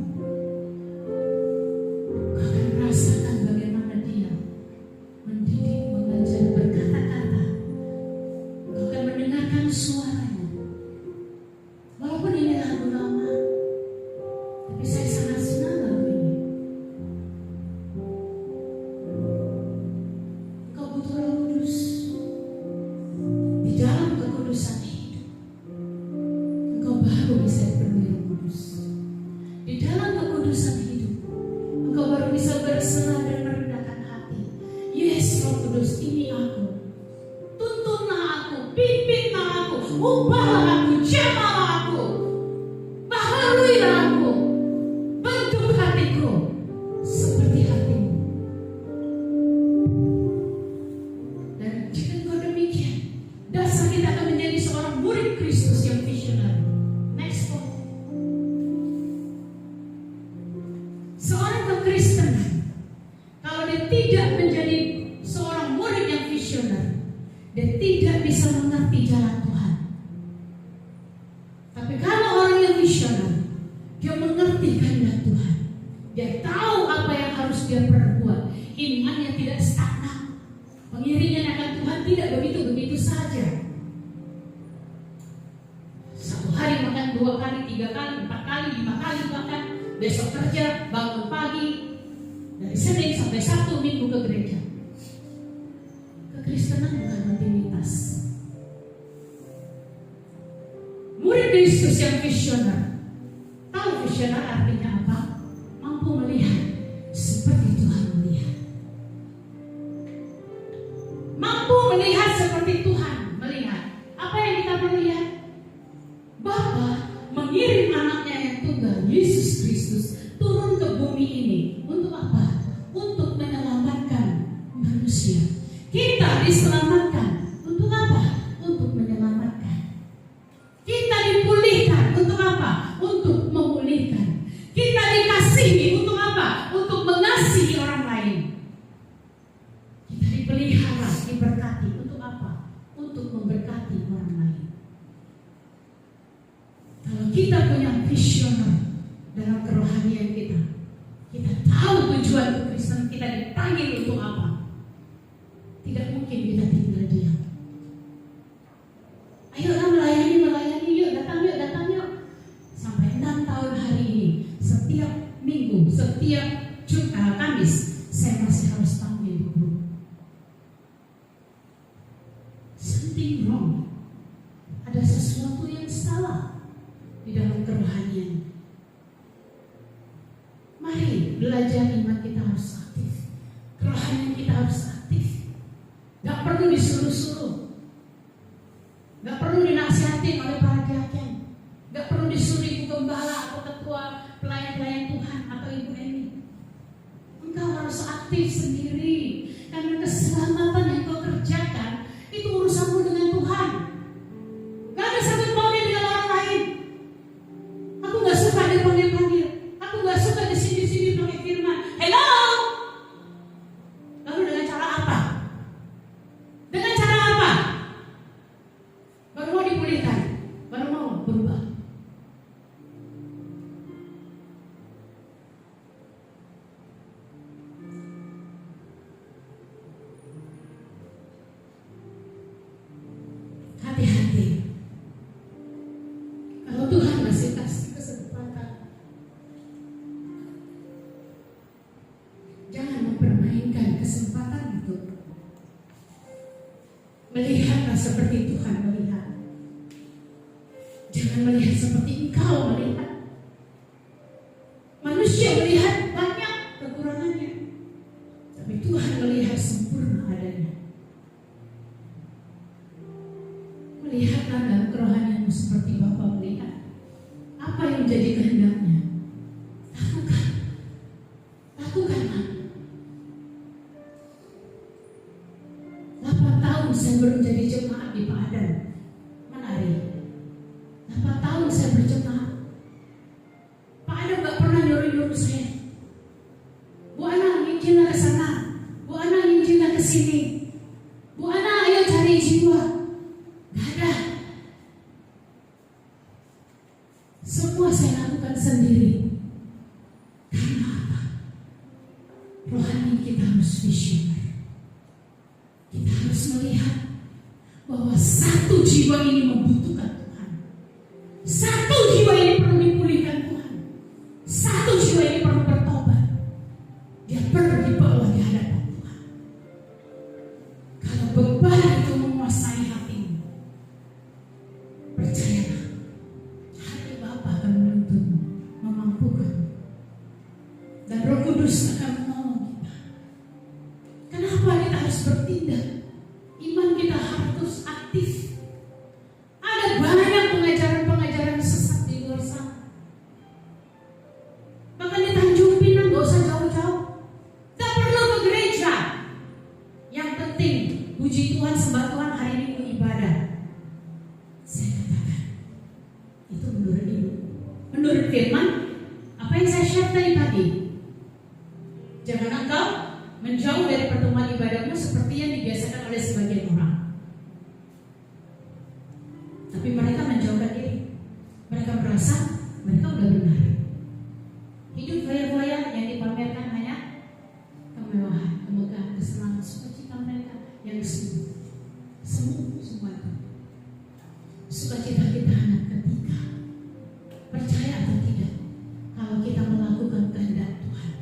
Kau akan merasakan bagaimana Dia mendidik, mengajar, berkata-kata. Kau akan mendengarkan suaranya. Walaupun ini lagu lama, tapi saya sangat senang lagu ini. Kau butuh Roh Kudus. Di dalam kekudusan hidup, engkau baru bisa dipenuhi Roh Kudus. Di dalam kekudusan hidup, engkau baru bisa berserah dan merendahkan hati. Yes, Roh Kudus, ini aku. Tuntunlah aku, pimpinlah aku, ubahlah aku, jamahlah aku, baharuilah aku, bentuk hatiku seperti hatimu. Dan jika kau demikian, dasar kita akan menjadi seorang murid Kristus yang visioner. Next point. Seorang kekristenan, kalau dia tidak menjadi seorang murid yang visioner, dia tidak bisa mengerti jalan Tuhan. Tapi kalau orang yang visioner, dia mengerti kehendak Tuhan. Dia tahu apa yang harus dia perbuat. Imannya tidak stagnan. Pengiringan akan Tuhan tidak begitu-begitu saja. saja. Satu hari makan 2 kali, 3 kali, 4 kali, 5 kali bahkan. Besok kerja, bangun pagi, dari Senin sampai Sabtu Minggu ke gereja. Kekristenan bukan rutinitas. Murid Kristus yang visioner. Tahu visioner artinya apa? Mampu melihat seperti Tuhan melihat. Mampu melihat seperti Tuhan melihat. Apa yang kita perlu lihat? Bapa mengirim anaknya yang tunggal, Yesus Kristus, turun ke bumi ini. Untuk apa? Untuk menyelamatkan manusia. Kita diselamatkan. Untuk apa? Untuk menyelamatkan. Kita dipulihkan. Untuk apa? Untuk memulihkan. Kita dikasihi. Untuk apa? Untuk mengasihi orang lain. Kita dipelihara, diberkati. Untuk apa? Untuk memberkati orang lain. Kalau kita punya visioner dalam kerohanian kita, kita tahu tujuan kekristenan kita dipanggil untuk apa. Tidak mungkin kita tinggal diam. Ayolah melayani, yuk datang yuk. Sampai 6 tahun hari ini, setiap minggu, setiap Kamis, saya masih harus tampil di grup. Something wrong. Ada sesuatu yang salah di dalam kerohanian. Mari belajar iman kita harus aktif. Kerohanian kita harus aktif. Gak perlu disuruh-suruh. Gak perlu dinasihati oleh para diaken. Gak perlu disuruh ibu gembala atau ketua pelayan-pelayan Tuhan atau ibu Eni. Engkau harus aktif sendiri. Karena keselamatan yang kau kerjakan itu urusanmu dengan Tuhan. Gak ada sangkut pautnya dengan orang lain. Aku gak suka dipanggil-panggil. Aku gak suka di sini pakai firman. Hello. Lalu dengan cara apa? Dengan cara apa? Baru mau dipulihkan, baru mau berubah. Hati-hati. Kalau Tuhan masih kasih kesempatan, jangan mempermainkan kesempatan itu. Melihatlah seperti Tuhan melihat. Jangan melihat seperti engkau melihat. Manusia melihat banyak kekurangannya, tapi Tuhan melihat sempurna adanya. Melihatlah dalam kerohanianmu seperti Bapa melihat. Apa yang menjadi kehendaknya, lakukanlah. 8 tahun saya baru jadi jemaat di Padang Menari. 8 tahun saya berjemaat. Pak Adam gak pernah nyuruh saya, Bu Ana nginjillah ke sana, Bu Ana nginjillah ke sini, Bu Ana ayo cari jiwa. Gak ada. Semua saya lakukan sendiri. Karena apa? Rohani kita harus visioner. Kita harus melihat bahwa satu jiwa ini membutuhkan Tuhan. Satu jiwa ini perlu dipulihkan Tuhan. Satu jiwa ini perlu bertobat. Dia perlu dibawa di hadapan Tuhan. Kalau beban itu menguasai hatimu, percayalah, hati Bapa akan menuntunmu, memampukan. Dan Roh Kudus akan menolong kita. Kenapa kita harus bertindak? Iman kita harus aktif. Ada banyak pengajaran-pengajaran sesat di luar sana. Bahkan di Tanjung Pinang gak usah jauh-jauh. Gak perlu ke gereja. Yang penting puji Tuhan, sembah Tuhan, hari Minggu ibadah. Saya katakan itu menurut ibu, menurut firman apa yang saya share tadi pagi. Jangan engkau menjauh dari pertemuan ibadahmu seperti yang dibiasakan oleh sebagian orang. Tapi mereka menjauhkan diri. Mereka merasa mereka udah benar. Hidup foya-foya yang dipamerkan hanya kemewahan, kemegahan, kesenangan, sukacita mereka yang semu semua. sukacita kita hanya ketika percaya atau tidak, kalau kita melakukan kehendak Tuhan.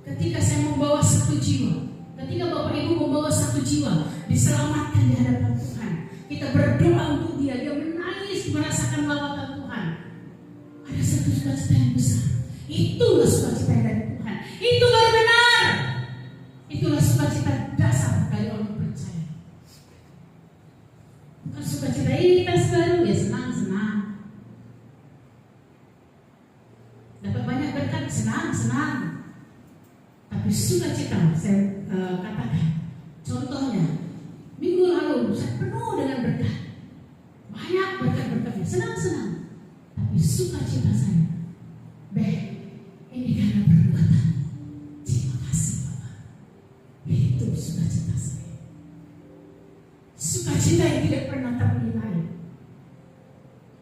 Ketika saya membawa satu jiwa, ketika Bapak Ibu membawa satu jiwa diselamatkan di hadapan Tuhan, kita berdoa untuk dia menangis merasakan lawatan Tuhan, ada satu sukacita yang besar. Itulah sukacita dari Tuhan. Itu baru benar. Itulah sukacita dasar dari orang percaya. Bukan sukacita ini kita baru ya senang-senang, dapat banyak berkat senang-senang. Tapi sukacita saya katakan, contohnya minggu lalu saya penuh dengan berkat, banyak berkat-berkatnya, senang-senang. Tapi sukacita saya, ini karena perbuatan. Terima kasih Bapak. Itu sukacita saya. Sukacita yang tidak pernah ternilai.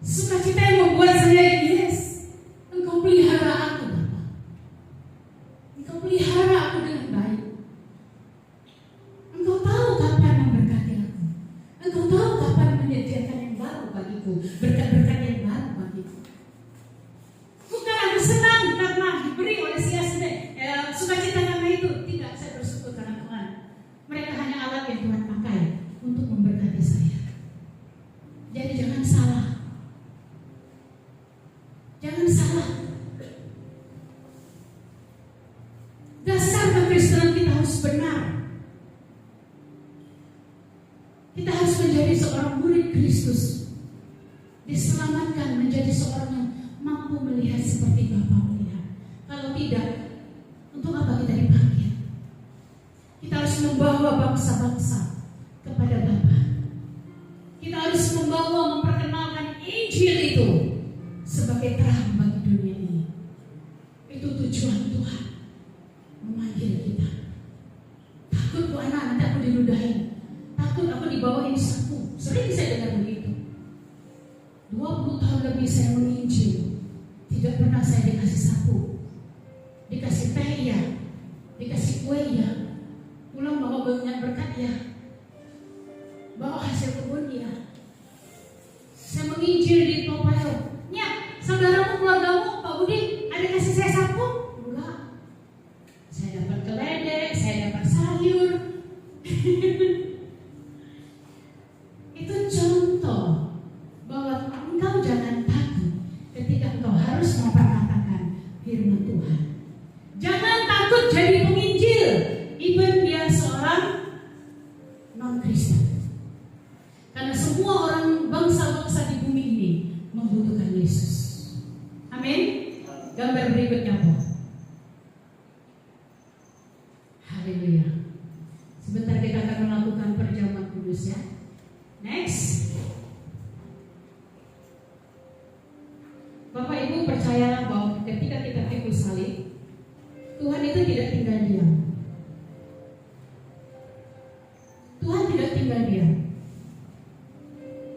Sukacita yang membuat saya, yes, Engkau pelihara aku Bapak. Engkau pelihara aku dengan baik. Engkau tahu kapan memberkati aku. Engkau tahu kapan menyediakan yang baru bagiku, berkat-berkat yang baru bagiku. Bukan aku senang karena diberi oleh si sukacita karena itu. Tidak, saya bersyukur karena Tuhan. Mereka hanya alat yang Tuhan pakai untuk memberkati saya. Jadi jangan salah. Jangan salah. Dasar kekristenan kita harus benar. Kita harus menjadi seorang murid Kristus, diselamatkan menjadi seorang yang mampu melihat seperti Bapa melihat. Kalau tidak, untuk apa kita dipanggil? Kita harus membawa bangsa-bangsa kepada Bapa. Kita harus memperkenalkan Injil itu sebagai terang bagi dunia ini. Itu tujuan Tuhan memanggil kita. Takut bu anak, nanti aku diludahin. Takut aku dibawain sapu. Sering saya dengar begitu. 20 tahun lebih saya menginjil, tidak pernah saya dikasih sapu, dikasih teh ya, dikasih kue ya, pulang bawa banyak berkat ya, bawa hasil kebun ya. Saya menginjil di Topayo, ya saudaramu, keluargamu, Pak Budi, ada kasih saya sapu? Enggak. Saya dapat keledek, saya dapat sayur. Itu contoh bahwa engkau jangan takut ketika engkau harus memperkatakan firman Tuhan. Jangan takut jadi penginjil, even dia seorang non-Kristen. Karena semua orang bangsa-bangsa di bumi ini membutuhkan Yesus. Amin. Gambar berikutnya Bu. Haleluya. Sebentar kita akan melakukan perjamuan kudus ya. Next. Bapak Ibu percayalah bahwa ketika kita pikul salib, Tuhan itu tidak tinggal diam. Tuhan tidak tinggal diam.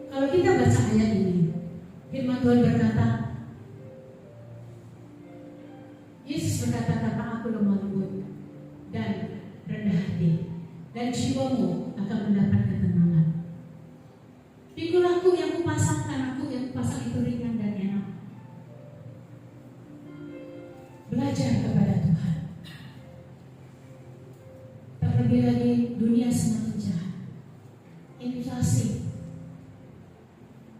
Kalau kita baca ayat ini, firman Tuhan berkata, Yesus berkata, kata aku lemah lembut dan rendah hati, dan jiwamu akan mendapat ketenangan. Pikul aku yang kupasangkan, aku yang kupasang itu ringan dan enak. Belajar kepada Tuhan. Terlebih lagi dunia semakin jahat, inflasi.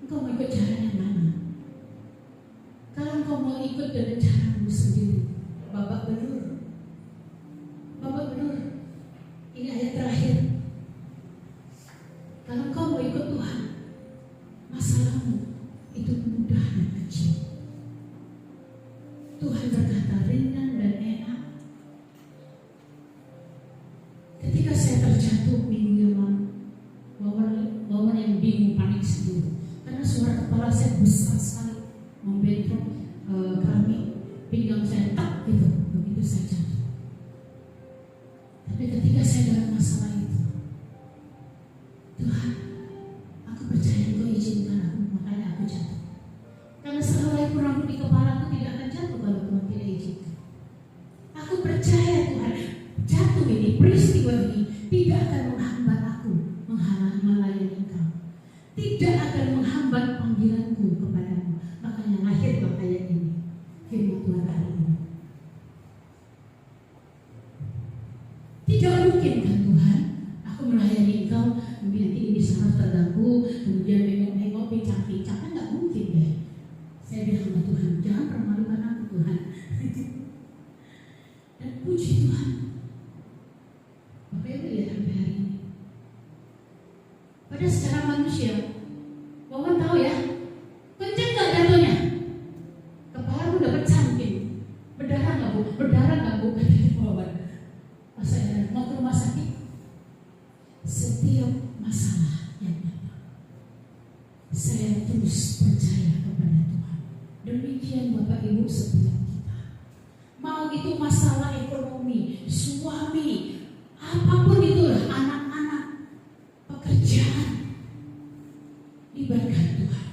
Engkau mau ikut jalan yang mana? Kalau engkau mau ikut dengan caramu sendiri, babak belur. Babak belur. Ini ayat terakhir. Kalau engkau mau ikut Tuhan, masalahmu itu mudah dan kecil. Tuhan berkata ringan dan enak. Ketika saya terjatuh minggu yang lalu, bawa yang bingung, panik sendiri, karena suara kepala saya besar sekali, membentrok keramik, pinggang saya tak gitu, begitu saya jatuh. Tapi ketika saya dalam masalah itu, Tuhan, aku percaya Engkau izinkan aku, makanya aku jatuh. Karena sehelai pun rambut di kepala aku tidak akan jatuh kalau Tuhan tidak izinkan. Aku percaya Tuhan, jatuh ini, peristiwa ini tidak akan menghambat aku melayani Engkau. tidak akan menghambat panggilanku kepadamu. Makanya lahirlah ayat ini, firman Tuhan hari ini. Tidak mungkin kan Tuhan, aku melayani Engkau, kemudian nanti ini sangat terganggu, kemudian nengok pincang-pincang, kan nggak mungkin deh. Saya bilang sama Tuhan, jangan permalukan aku Tuhan. Dan puji Tuhan, Bapak Ibu lihat sampai hari ini. Pada secara manusia, Wawan tahu ya, kenceng nggak jatuhnya? Kepala udah bercamping, berdarah nggak bu? Berdarah nggak bu? Kata Wawan. Pas saya mau ke rumah sakit, setiap masalah yang datang, saya terus percaya kepada Tuhan. Demikian Bapak Ibu setiap kita. Mau itu masalah ekonomi, suami, apapun itulah, anak-anak, pekerjaan, ibaratkan Tuhan.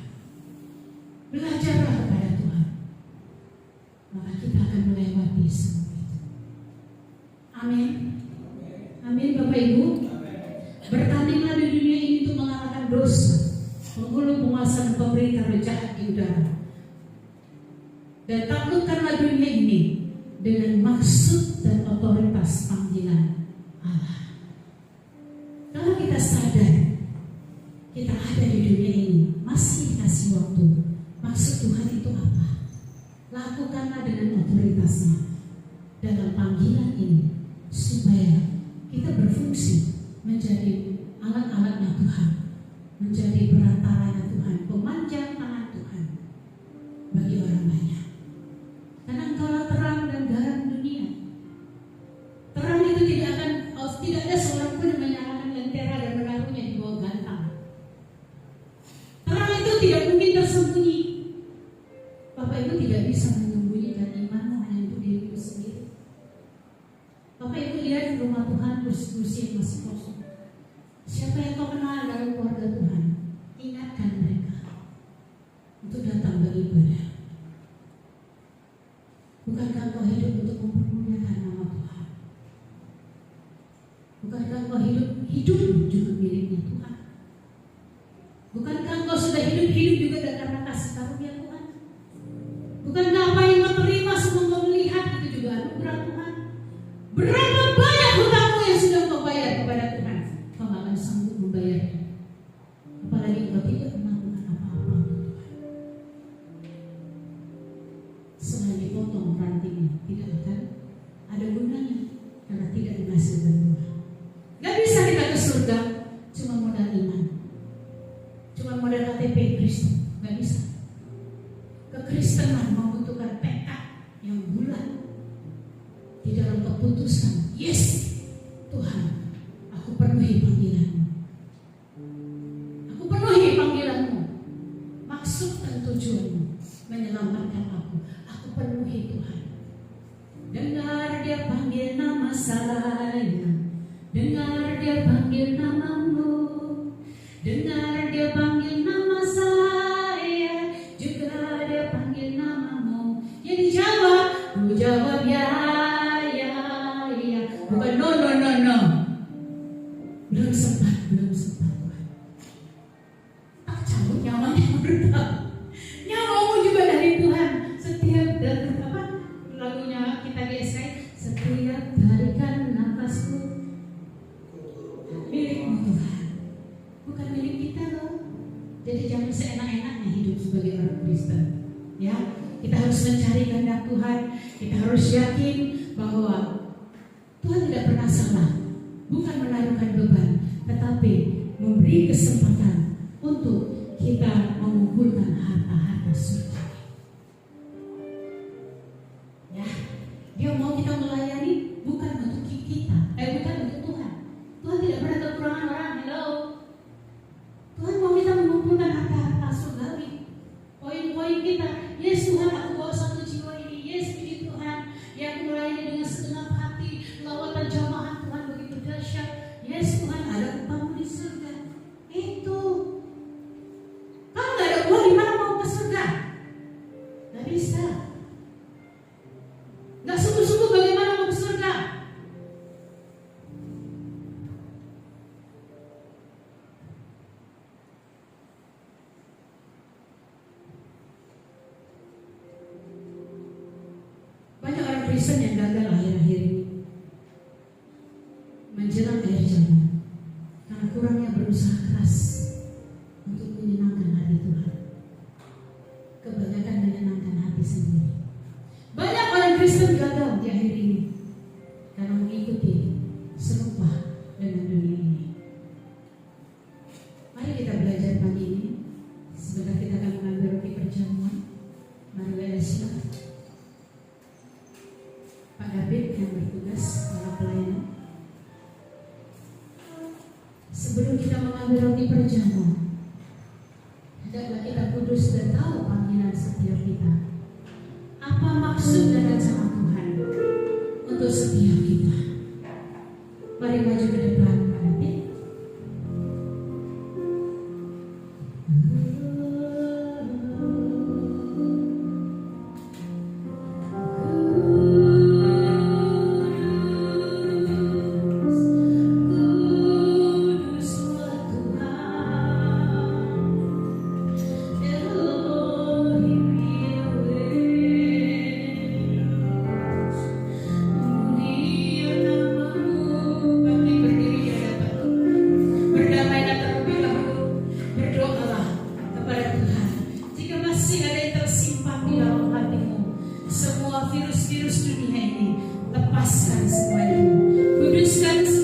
Belajarlah kepada Tuhan, maka kita akan melewati semua itu. Amin. Amin Bapak Ibu. Bertandinglah di dunia ini untuk mengalahkan dosa, menghulu penguasaan pemerintah jahat di udara. Dan taklukkanlah dunia ini dengan maksud dan otoritas panggilan Allah. Kalau kita sadar kita ada di dunia ini, masih kasih waktu. Maksud Tuhan itu apa? Lakukanlah dengan otoritasnya dalam panggilan ini, supaya kita berfungsi menjadi alat-alatnya Tuhan, menjadi perantaranya Tuhan, pemanjang tangan Tuhan bagi orang banyak. Karena Engkaulah terang dan garam dunia. Terang itu tidak ada seorang pun yang menyalakan lentera dan menaruhnya di bawah gantang. Terang itu tidak mungkin tersembunyi. Bapak Ibu tidak bisa menyembunyikan imanmu hanya untuk dirimu sendiri. Bapak Ibu lihat di rumah Tuhan kursi-kursi yang masih kosong. Siapa yang kau kenal dalam keluarga Tuhan, ingatkan mereka untuk datang beribadah. Bukankah kau hidup untuk mempermuliakan nama Tuhan? Bukankah kau hidup juga miliknya Tuhan? Bukankah kau sudah hidup juga karena kasih karunia Tuhan? Bukankah apa yang kau terima sebelum kau melihat itu juga anugerah Tuhan? Berapa banyak hutangmu yang sudah kau bayar kepada Tuhan? Kau gak akan sanggup membayarnya. Apalagi kau tidak melakukan apa-apa untuk Tuhan. Selain dipotong rantingnya, tidak akan ada gunanya, karena tidak menghasilkan buah. Gak bisa kita ke surga cuma modal iman, cuma modal KTP Kristen. Gak bisa. Kekristenan membutuhkan tekad yang bulat di dalam keputusan. Yes, Tuhan, aku penuhi panggilan-Mu. Aku penuhi panggilan-Mu. Maksud dan tujuan-Mu menyelamatkan aku. Aku penuhi Tuhan. Dengar Dia panggil nama saya, dengar Dia panggil namamu, dengar Dia panggil nama saya, juga Dia panggil namamu. Yang dijawab, ku jawab ya. Bukan no. Belum sempat Tuhan. Tak cabut nyawanya bertak. Nyawamu juga dari Tuhan. Setiap lagunya kita gesek, setiap tarikan nafasku milikmu Tuhan, bukan milik kita loh. Jadi jangan seenak-enaknya hidup sebagai orang Kristen. Ya, kita harus mencari kehendak Tuhan. Kita harus yakin bahwa Tuhan tidak pernah salah, bukan menaruhkan beban, tetapi memberi kesempatan untuk kita mengumpulkan harta-harta surga. Ya, Dia mau kita melayani bukan untuk kita, bukan untuk Tuhan. Tuhan tidak pernah kekurangan orang. Hello, Tuhan mau kita mengumpulkan harta-harta surgawi. Poin-poin kita, yes Tuhan, aku bawa satu jiwa ini. Yes, puji Tuhan, yang aku melayani dengan segenap hati. Lawatan jamaah Tuhan begitu dahsyat. Yes Tuhan, ada upahmu di surga. Itu kalau nggak ada uang, gimana mau ke surga? Kristen yang gagal akhir-akhir ini menjelang akhir zaman karena kurangnya berusaha keras untuk menyenangkan hati Tuhan. Kebanyakan menyenangkan hati sendiri. Banyak orang Kristen gagal di akhir ini karena mengikuti serupa dengan dunia ini. Mari kita belajar pagi ini. Sebentar kita akan mengambil roti perjamuan. Mari Wesley, Pak David yang bertugas dalam pelayanan. Sebelum kita mengambil roti perjamuan, hendaklah kita kudus dan tahu panggilan setiap kita. Apa maksud dan rencana Tuhan untuk setiap kita? Mari maju ke depan, Pak David.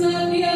Segalanya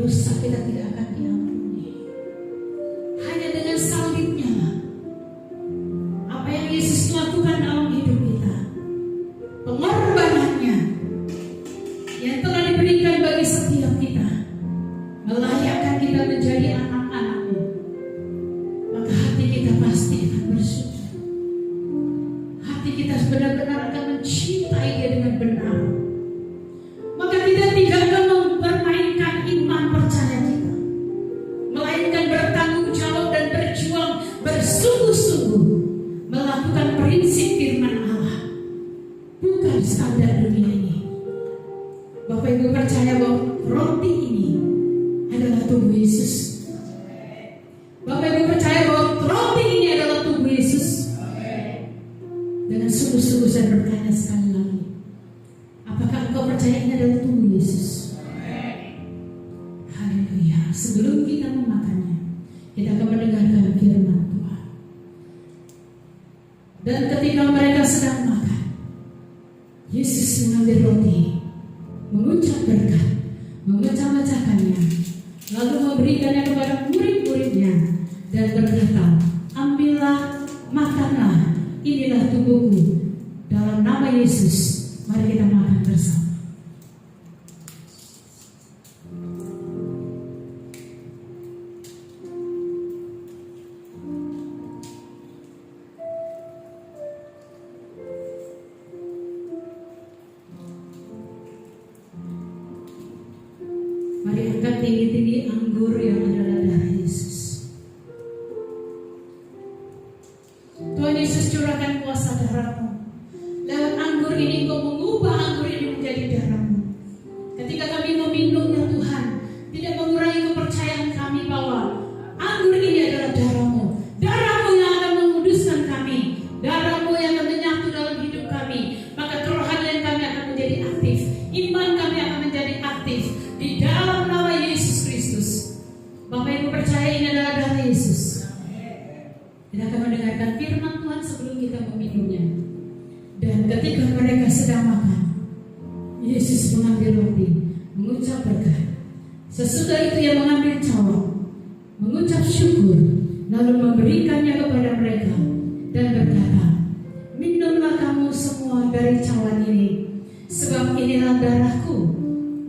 dosa kita tidak akan diampuni. Hanya dengan salibnya lah, apa yang Yesus lakukan dalam hidup kita, pengorbanannya yang telah diberikan bagi setiap kita, melayakkan kita menjadi anak-anaknya, maka hati kita pasti akan bersyukur. Hati kita benar-benar akan mencintai Dia dengan benar. Maka kita tidak akan mempermainkan iman percaya kita, melainkan bertanggung jawab dan berjuang bersungguh-sungguh melakukan prinsip firman Allah, bukan standar dunia ini. Bapak Ibu percaya bahwa roti ini adalah tubuh Yesus. Bapak Ibu percaya bahwa roti ini adalah tubuh Yesus. Dengan sungguh-sungguh saya bertanya sekali lagi, apakah engkau percaya ini adalah tubuh Yesus? Haleluya. Sebelum kita memakannya, kita akan mendengarkan firman Tuhan. Dan ketika mereka sedang makan, Yesus mengambil roti, mengucap berkat, memecah-mecahkannya, lalu memberikannya kepada murid-muridnya dan berkata, ambillah, makanlah, inilah tubuhku. Dalam nama Yesus, mari kita makan bersama. Mari angkat tinggi-tinggi anggur yang adalah darah Yesus. Tuhan Yesus curahkan kuasa darah-Mu. Lewat anggur ini Engkau mengubah anggur ini menjadi darah-Mu. Ketika kami meminumnya Tuhan, tidak mengurangi kepercayaan kami bahwa anggur ini adalah darah-Mu. Darah-Mu yang akan menguduskan kami, darah-Mu yang akan menyatu dalam hidup kami. Maka kerohanian kami akan menjadi aktif, iman kami akan menjadi aktif di dalam nama Yesus Kristus. Bapak Ibu percaya ini adalah darah Yesus. Kita akan mendengarkan firman Tuhan sebelum kita meminumnya. Dan ketika mereka sedang makan, Yesus mengambil roti, mengucap berkat. Sesudah itu Ia mengambil cawan, mengucap syukur, lalu memberikannya kepada mereka dan berkata, minumlah kamu semua dari cawan ini, sebab inilah darahku,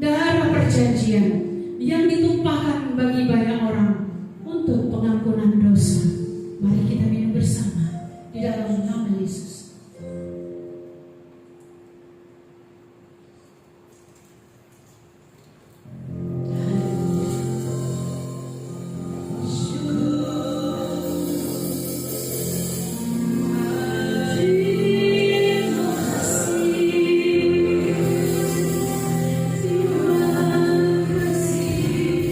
darah perjanjian yang ditumpahkan bagi banyak orang untuk pengampunan dosa. Mari kita minum bersama di dalam nama Yesus. Terima kasih.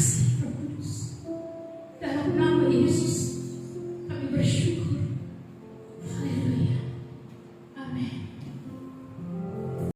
kasih.